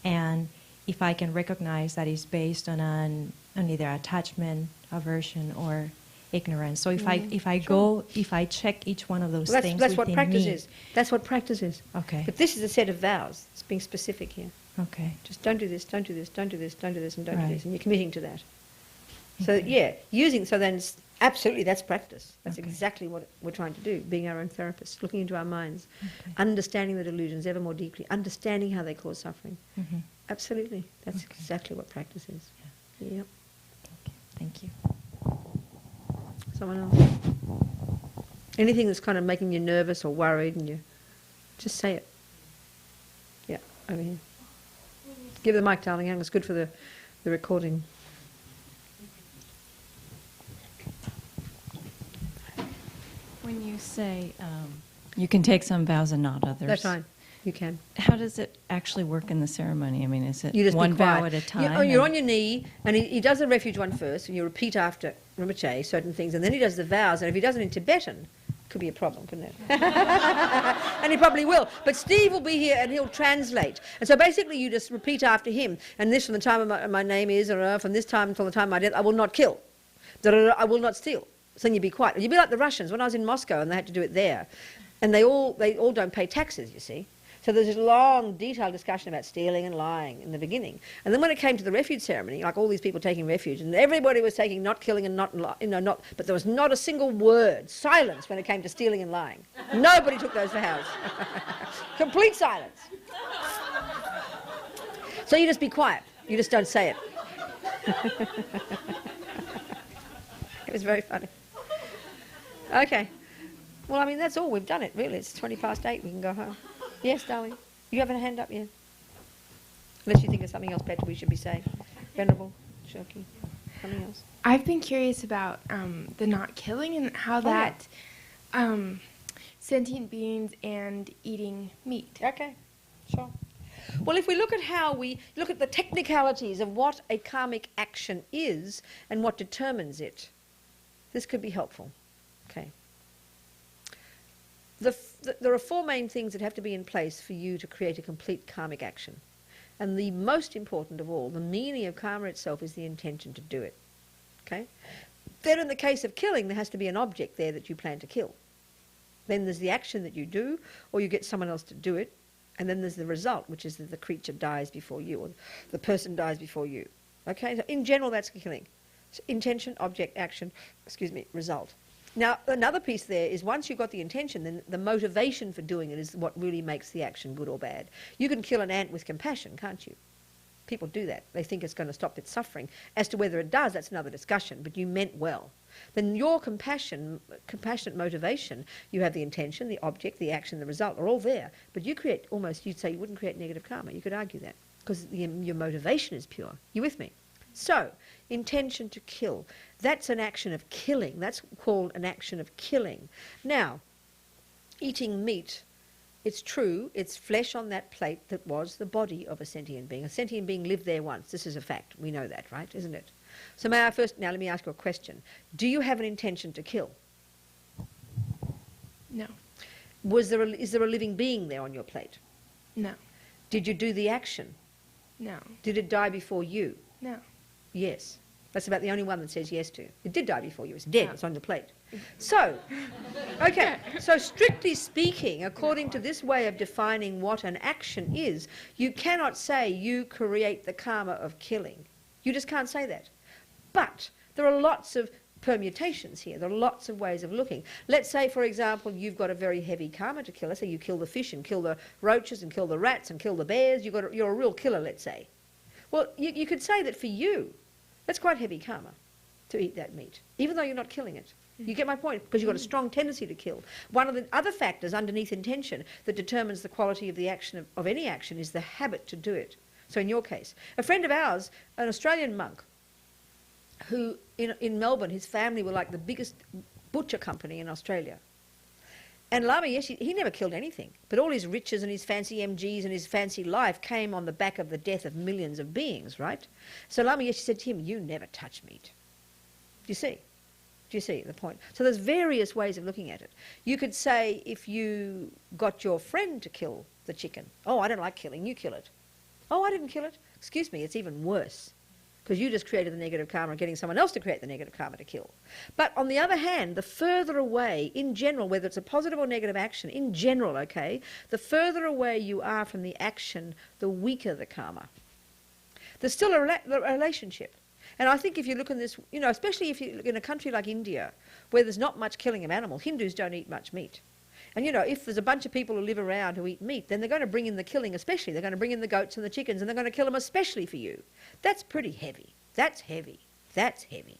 S7: And if I can recognize that it's based on either attachment, aversion, or ignorance. So if I check each one of those things
S1: that's what practice
S7: me,
S1: is. That's what practice is.
S7: Okay.
S1: But this is a set of vows. It's being specific here.
S7: Okay.
S1: Just don't do this, don't do this, don't do this, don't do this, and don't do
S7: Right.
S1: this. And you're committing to that. So then absolutely that's practice. That's
S7: Okay.
S1: exactly what we're trying to do, being our own therapists, looking into our minds,
S7: Okay.
S1: understanding the delusions ever more deeply, understanding how they cause suffering.
S7: Mm-hmm.
S1: Absolutely. That's
S7: Okay.
S1: exactly what practice is. Yeah. Yep.
S7: Okay. Thank you.
S1: Someone else? Anything that's kind of making you nervous or worried, and you just say it. Yeah, over here. Give the mic, darling. It's good for the recording.
S8: When you say you can take some vows and not others,
S1: That's fine. You can.
S8: how does it actually work in the ceremony? I mean, is it
S1: You just
S8: one
S1: be quiet.
S8: vow at a time?
S1: You're
S8: and-
S1: on your knee, and he does the refuge one first, and you repeat after Rinpoche certain things, and then he does the vows, and if he does it in Tibetan, could be a problem, couldn't it? And he probably will. But Steve will be here, and he'll translate. And so basically you just repeat after him, and this from the time of my name is, or from this time until the time of my death, I will not kill. I will not steal. So then you'd be quiet. You'd be like the Russians when I was in Moscow and they had to do it there. And they all don't pay taxes, you see. So there's this long, detailed discussion about stealing and lying in the beginning. And then when it came to the refuge ceremony, like all these people taking refuge, and everybody was taking not killing and not, but there was not a single word, silence when it came to stealing and lying. Nobody took those vows. Complete silence. So you just be quiet. You just don't say it. It was very funny. Okay. Well, I mean, that's all. We've done it, really. It's 8:20. We can go home. Yes, darling. You have a hand up, yeah? Unless you think of something else, Petra, we should be saying. Venerable, Shirky, something else.
S9: I've been curious about the not killing and how that sentient beings and eating meat.
S1: Okay, sure. Well, if we look at how we look at the technicalities of what a karmic action is and what determines it, this could be helpful. Okay. There are four main things that have to be in place for you to create a complete karmic action. And the most important of all, the meaning of karma itself, is the intention to do it. Okay? Then in the case of killing, there has to be an object there that you plan to kill. Then there's the action that you do, or you get someone else to do it. And then there's the result, which is that the creature dies before you, or the person dies before you. Okay? So in general, that's killing. So intention, object, action, result. Now, another piece there is once you've got the intention, then the motivation for doing it is what really makes the action good or bad. You can kill an ant with compassion, can't you? People do that. They think it's going to stop its suffering. As to whether it does, that's another discussion, but you meant well. Then your compassionate motivation, you have the intention, the object, the action, the result, are all there. But you create almost, you'd say you wouldn't create negative karma. You could argue that because your motivation is pure. You with me? So, intention to kill. That's an action of killing. That's called an action of killing. Now, eating meat, it's true, it's flesh on that plate that was the body of a sentient being. A sentient being lived there once. This is a fact. We know that, right? Isn't it? So now let me ask you a question. Do you have an intention to kill?
S9: No.
S1: Is there a living being there on your plate?
S9: No.
S1: Did you do the action?
S9: No.
S1: Did it die before you?
S9: No.
S1: Yes. That's about the only one that says yes to. It did die before you. It's dead. It's on the plate. So, okay. So strictly speaking, according to this way of defining what an action is, you cannot say you create the karma of killing. You just can't say that. But there are lots of permutations here. There are lots of ways of looking. Let's say, for example, you've got a very heavy karma to kill. Let's say you kill the fish and kill the roaches and kill the rats and kill the bears. You're a real killer, let's say. Well, you could say that for you, that's quite heavy karma to eat that meat, even though you're not killing it. You get my point? Because you've got a strong tendency to kill. One of the other factors underneath intention that determines the quality of the action of any action is the habit to do it. So in your case, a friend of ours, an Australian monk, who in Melbourne, his family were like the biggest butcher company in Australia. And Lama Yeshe, he never killed anything, but all his riches and his fancy MGs and his fancy life came on the back of the death of millions of beings, right? So Lama Yeshe said to him, you never touch meat. Do you see? Do you see the point? So there's various ways of looking at it. You could say if you got your friend to kill the chicken, oh, I don't like killing, you kill it. Oh, I didn't kill it. Excuse me, it's even worse. Because you just created the negative karma, getting someone else to create the negative karma to kill. But on the other hand, the further away, in general, whether it's a positive or negative action, in general, okay, the further away you are from the action, the weaker the karma. There's still a relationship. And I think if you look in this, especially if you look in a country like India, where there's not much killing of animals, Hindus don't eat much meat. And, if there's a bunch of people who live around who eat meat, then they're going to bring in the killing especially. They're going to bring in the goats and the chickens, and they're going to kill them especially for you. That's pretty heavy. That's heavy. That's heavy.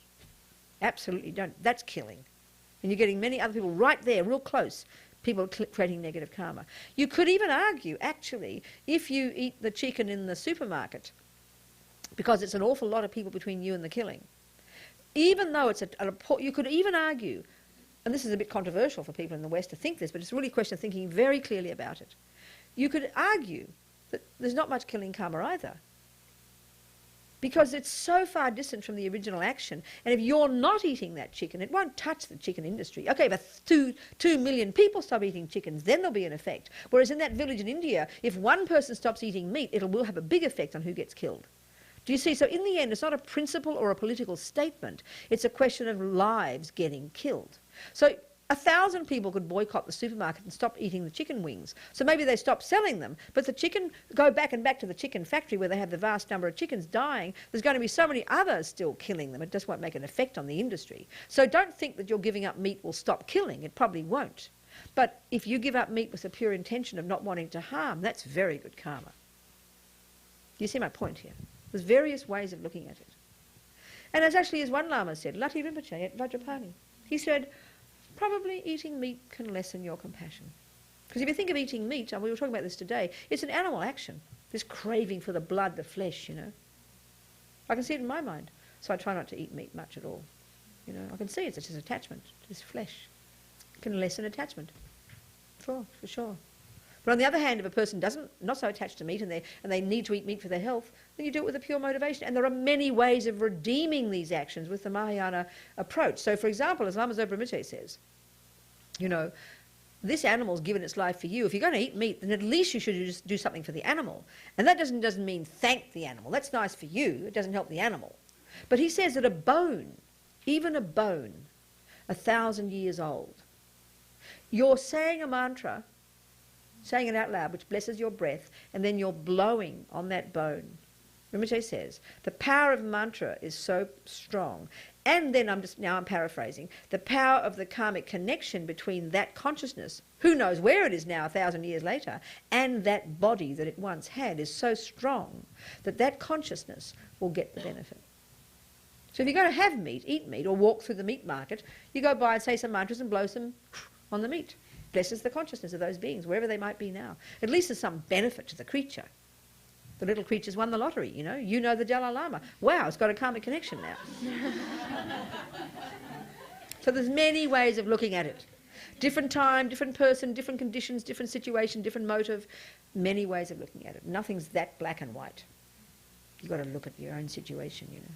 S1: Absolutely don't. That's killing. And you're getting many other people right there, real close, people creating negative karma. You could even argue, actually, if you eat the chicken in the supermarket, because it's an awful lot of people between you and the killing, even though it's you could even argue, and this is a bit controversial for people in the West to think this, but it's really a question of thinking very clearly about it. You could argue that there's not much killing karma either, because it's so far distant from the original action, and if you're not eating that chicken, it won't touch the chicken industry. Okay, but 2 million people stop eating chickens, then there'll be an effect. Whereas in that village in India, if one person stops eating meat, it will have a big effect on who gets killed. Do you see? So in the end, it's not a principle or a political statement. It's a question of lives getting killed. So 1,000 people could boycott the supermarket and stop eating the chicken wings. So maybe they stop selling them, but the chicken, go back to the chicken factory where they have the vast number of chickens dying. There's going to be so many others still killing them. It just won't make an effect on the industry. So don't think that your giving up meat will stop killing. It probably won't. But if you give up meat with the pure intention of not wanting to harm, that's very good karma. You see my point here? There's various ways of looking at it. And as one Lama said, Lati Rinpoche at Vajrapani, he said, probably eating meat can lessen your compassion. Because if you think of eating meat, and we were talking about this today, it's an animal action. This craving for the blood, the flesh, you know. I can see it in my mind. So I try not to eat meat much at all. You know, I can see it's just an attachment to this flesh. It can lessen attachment. For sure. But on the other hand, if a person not so attached to meat and they need to eat meat for their health, then you do it with a pure motivation. And there are many ways of redeeming these actions with the Mahayana approach. So, for example, as Lama Zopa Rinpoche says, you know, this animal's given its life for you. If you're going to eat meat, then at least you should just do something for the animal. And that doesn't mean thank the animal. That's nice for you. It doesn't help the animal. But he says that a bone, even a bone, 1,000 years old, you're saying a mantra, saying it out loud, which blesses your breath, and then you're blowing on that bone. Rinpoche says, the power of mantra is so strong. And then I'm paraphrasing, the power of the karmic connection between that consciousness, who knows where it is now 1,000 years later, and that body that it once had is so strong that that consciousness will get the benefit. So if you're going to have meat, eat meat, or walk through the meat market, you go by and say some mantras and blow some on the meat. Blesses the consciousness of those beings, wherever they might be now. At least there's some benefit to the creature. The little creature's won the lottery, you know. You know the Dalai Lama. Wow, it's got a karmic connection now. So there's many ways of looking at it. Different time, different person, different conditions, different situation, different motive. Many ways of looking at it. Nothing's that black and white. You've got to look at your own situation, you know.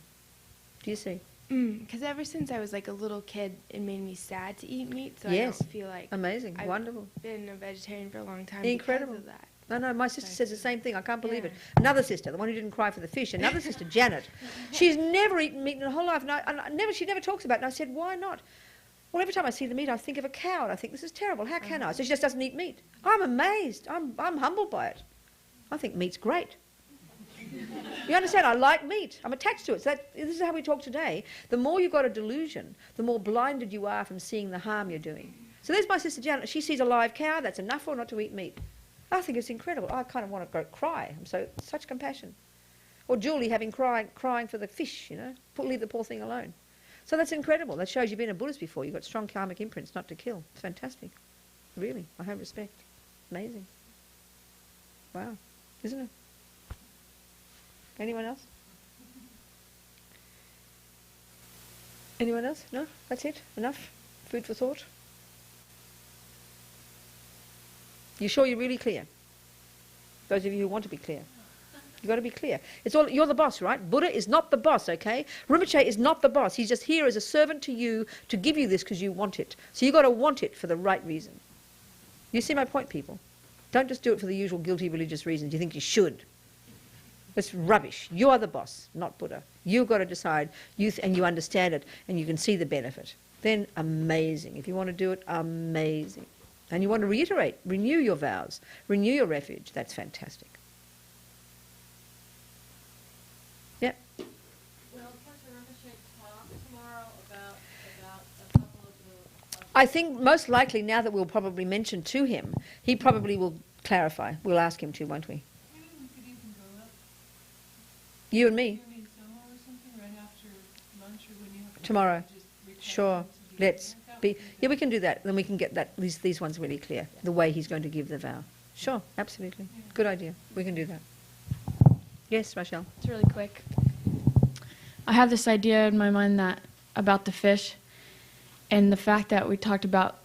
S1: Do you see?
S9: Because ever since I was like a little kid, it made me sad to eat meat, so
S1: yes.
S9: I don't feel like
S1: amazing,
S9: I've
S1: wonderful.
S9: Been a vegetarian for a long time.
S1: Incredible.
S9: Because of that.
S1: No, my sister says the same thing. I can't believe it. Another sister, the one who didn't cry for the fish, another sister, Janet, she's never eaten meat in her whole life. And she never talks about it. And I said, why not? Well, every time I see the meat, I think of a cow, and I think, this is terrible. How can I? So she just doesn't eat meat. I'm amazed. I'm humbled by it. I think meat's great. You understand? I like meat. I'm attached to it. So this is how we talk today. The more you've got a delusion, the more blinded you are from seeing the harm you're doing. So there's my sister Janet. She sees a live cow. That's enough for her not to eat meat. I think it's incredible. I kind of want to go cry. I'm such compassion. Or Julie crying for the fish, you know. Leave the poor thing alone. So that's incredible. That shows you've been a Buddhist before. You've got strong karmic imprints not to kill. It's fantastic. Really. I have respect. Amazing. Wow. Isn't it? Anyone else? Anyone else? No? That's it? Enough? Food for thought? You sure you're really clear? Those of you who want to be clear. You've got to be clear. It's all, you're the boss, right? Buddha is not the boss, okay? Rinpoche is not the boss. He's just here as a servant to you to give you this because you want it. So you've got to want it for the right reason. You see my point, people? Don't just do it for the usual guilty religious reasons you think you should. It's rubbish. You are the boss, not Buddha. You've got to decide, and you understand it, and you can see the benefit. Then amazing. If you want to do it, amazing. And you want to renew your vows, renew your refuge. That's fantastic. Yep.
S10: Will Professor Rinpoche talk tomorrow about a couple of the...
S1: I think most likely now that we'll probably mention to him, he probably will clarify. We'll ask him to, won't we?
S2: Maybe we could even go up.
S1: You and me.
S2: You and me somewhere or something right after lunch or when you have
S1: Tomorrow.
S2: just recap
S1: Sure.
S2: what to do.
S1: Let's
S2: That
S1: be.
S2: would
S1: Yeah, we can do that. Then we can get these ones really clear. The way he's going to give the vow. Sure, absolutely. Good idea. We can do that. Yes, Rachel.
S3: It's really quick. I have this idea in my mind that about the fish, and the fact that we talked about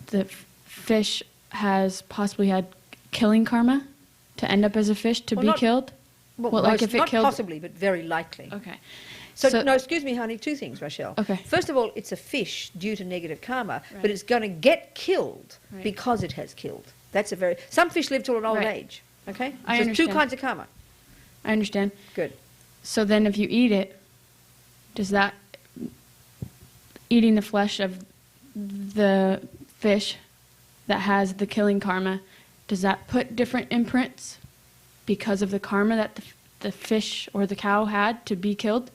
S3: the fish has possibly had killing karma to end up as a fish to be killed.
S1: Well,
S3: like if it
S1: not
S3: killed.
S1: possibly, but very likely.
S3: Okay.
S1: So, no, excuse me, honey, two things, Rachel.
S3: Okay.
S1: First of all, it's a fish due to negative karma,
S3: Right.
S1: but it's going to get killed
S3: Right.
S1: because it has killed. That's some fish live till an old
S3: Right.
S1: age, okay?
S3: I
S1: So there's two
S3: understand.
S1: kinds of karma.
S3: I understand.
S1: Good.
S3: So then if you eat it, does that, eating the flesh of the fish that has the killing karma, does that put different imprints because of the karma that the fish or the cow had to be killed?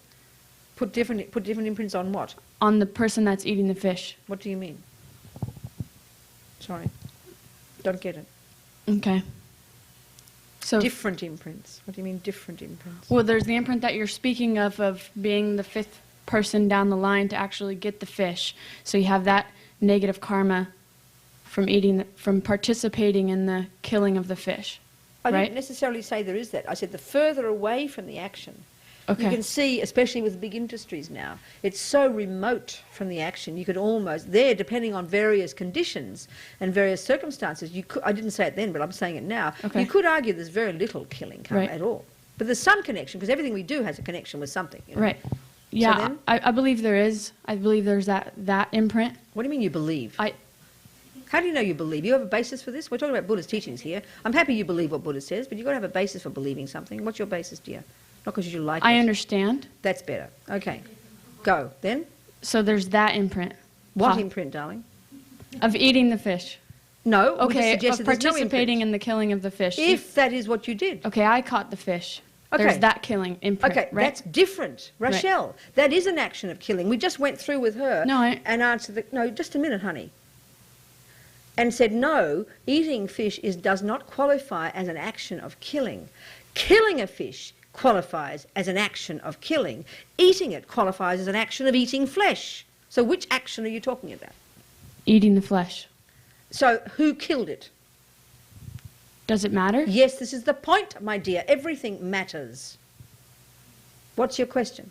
S1: Put different imprints on what?
S3: On the person that's eating the fish.
S1: What do you mean? Sorry. Don't get it.
S3: Okay. So
S1: Different imprints. What do you mean different imprints?
S3: well, there's the imprint that you're speaking of being the fifth person down the line to actually get the fish. So you have that negative karma from participating in the killing of the fish.
S1: I
S3: right?
S1: didn't necessarily say there is that. I said the further away from the action.
S3: Okay.
S1: You can see, especially with big industries now, it's so remote from the action. You could almost, there, depending on various conditions and various circumstances, you could, I didn't say it then, but I'm saying it now,
S3: Okay.
S1: you could argue there's very little killing karma
S3: Right.
S1: at all. But there's some connection, because everything we do has a connection with something. You know?
S3: Right. Yeah,
S1: then?
S3: I believe there is. I believe there's that imprint.
S1: What do you mean you believe?
S3: I
S1: How do you know you believe? You have a basis for this? We're talking about Buddha's teachings here. I'm happy you believe what Buddha says, but you've got to have a basis for believing something. What's your basis, dear? Not because you like it.
S3: understand.
S1: That's better. Okay. Go. Then?
S3: So there's that imprint.
S1: What
S3: Po-
S1: imprint, darling?
S3: Of eating the fish.
S1: No, we just
S3: Okay,
S1: suggested
S3: of
S1: there's no
S3: participating
S1: imprint.
S3: in the killing of the fish.
S1: If that is what you did.
S3: Okay, I caught the fish.
S1: Okay.
S3: There's that killing imprint,
S1: Okay,
S3: right?
S1: that's different.
S3: Right.
S1: Rochelle, that is an action of killing. We just went through with her
S3: No,
S1: and answered the... No, just a minute, honey. And said, no, eating fish does not qualify as an action of killing. Killing a fish qualifies as an action of killing. Eating it qualifies as an action of eating flesh. So which action are you talking about?
S3: Eating the flesh.
S1: So who killed it?
S3: Does it matter?
S1: Yes, this is the point, my dear. Everything matters. What's your question?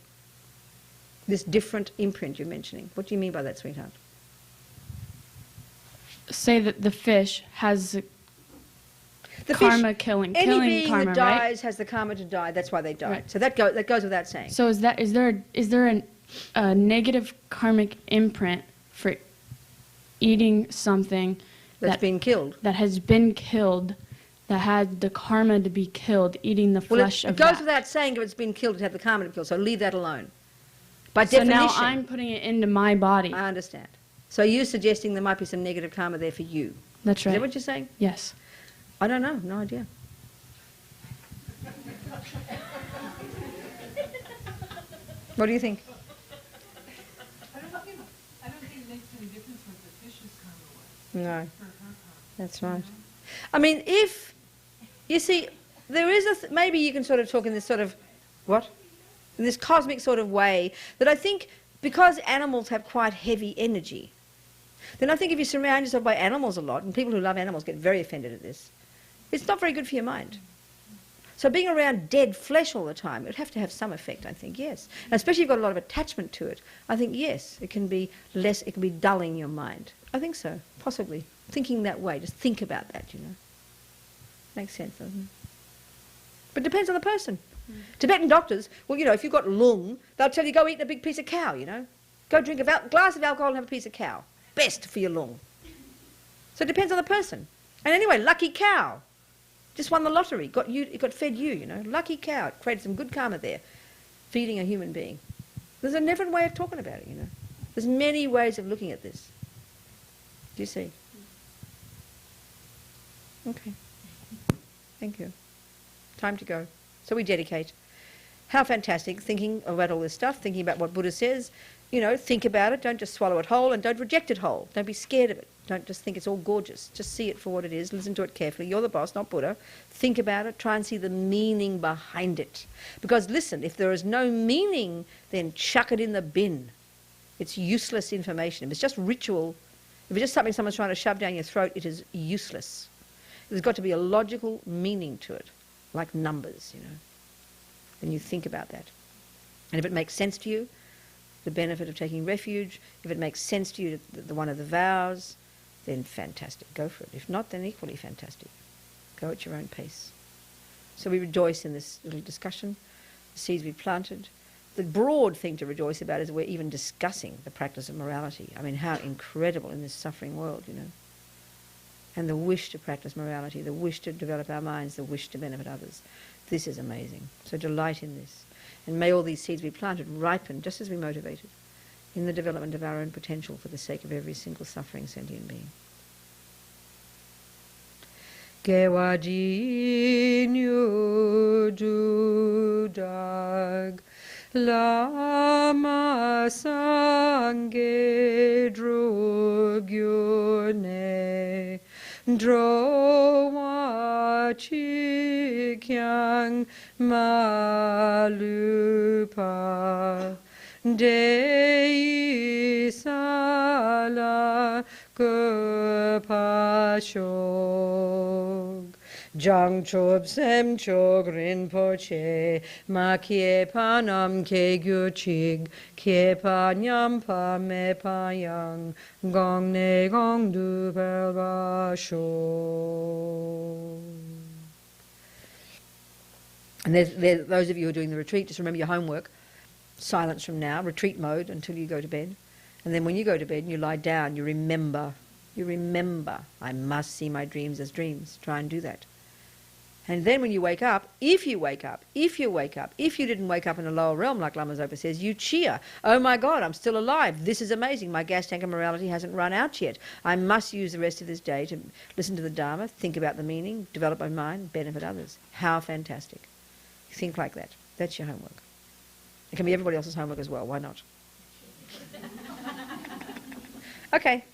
S1: This different imprint you're mentioning. What do you mean by that, sweetheart?
S3: Say that the fish has
S1: The
S3: karma
S1: fish,
S3: killing
S1: any being
S3: karma,
S1: that dies
S3: right?
S1: has the karma to die. That's why they died.
S3: Right.
S1: So that goes without saying.
S3: So is there a negative karmic imprint for eating something
S1: That's been killed.
S3: that has been killed, that had the karma to be killed, eating the
S1: Well,
S3: flesh
S1: it
S3: of
S1: goes
S3: that?
S1: without saying if it's been killed, it had the karma to be killed. So leave that alone. By
S3: So
S1: definition.
S3: now I'm putting it into my body.
S1: I understand. So you're suggesting there might be some negative karma there for you.
S3: That's
S1: Is
S3: right.
S1: that what you're saying?
S3: Yes.
S1: I don't know. No idea. What do you think?
S2: I don't think it makes any difference what the fish's karma was.
S1: No.
S2: For her karma.
S1: That's right. I mean, if, you see, there is maybe you can sort of talk in this sort of, what? In this cosmic sort of way, that I think because animals have quite heavy energy, then I think if you surround yourself by animals a lot, and people who love animals get very offended at this, it's not very good for your mind. So being around dead flesh all the time, it would have to have some effect, I think, yes. And especially if you've got a lot of attachment to it, I think, yes, it can be less, it can be dulling your mind. I think so, possibly. Thinking that way, just think about that, you know. Makes sense, doesn't it? But it depends on the person. Tibetan doctors, well, you know, if you've got lung, they'll tell you go eat a big piece of cow, you know. Go drink a glass of alcohol and have a piece of cow. Best for your lung. So it depends on the person. And anyway, lucky cow. Just won the lottery. It got fed you know. Lucky cow. It created some good karma there. Feeding a human being. There's a different way of talking about it, you know. There's many ways of looking at this. Do you see? Okay. Thank you. Time to go. So we dedicate. How fantastic, thinking about all this stuff, thinking about what Buddha says. You know, think about it, don't just swallow it whole, and don't reject it whole. Don't be scared of it. Don't just think it's all gorgeous. Just see it for what it is, listen to it carefully. You're the boss, not Buddha. Think about it, try and see the meaning behind it. Because listen, if there is no meaning, then chuck it in the bin. It's useless information. If it's just ritual, if it's just something someone's trying to shove down your throat, it is useless. There's got to be a logical meaning to it, like numbers, you know. Then you think about that. And if it makes sense to you, the benefit of taking refuge, if it makes sense to you, the one of the vows, then fantastic, go for it. If not, then equally fantastic. Go at your own pace. So we rejoice in this little discussion, the seeds we've planted. The broad thing to rejoice about is we're even discussing the practice of morality. I mean, how incredible in this suffering world, you know. And the wish to practice morality, the wish to develop our minds, the wish to benefit others. This is amazing. So delight in this. And may all these seeds we planted ripen, just as we motivated, in the development of our own potential for the sake of every single suffering sentient being. Gewajinyu judag lama sange drugyune drowa chikyang malupa Dei sala kupashog Jang chob sem chog rinpoche ma kie panam ke gyuchig kie pa nyam pa me pa yang gong ne gong du belga shog. And there's those of you who are doing the retreat, just remember your homework. Silence from now, retreat mode until you go to bed. And then when you go to bed and you lie down, you remember, I must see my dreams as dreams. Try and do that. And then when you wake up, if you didn't wake up in a lower realm, like Lama Zopa says, you cheer. Oh my God, I'm still alive. This is amazing. My gas tank of morality hasn't run out yet. I must use the rest of this day to listen to the Dharma, think about the meaning, develop my mind, benefit others. How fantastic. Think like that. That's your homework. It can be everybody else's homework as well. Why not? Okay.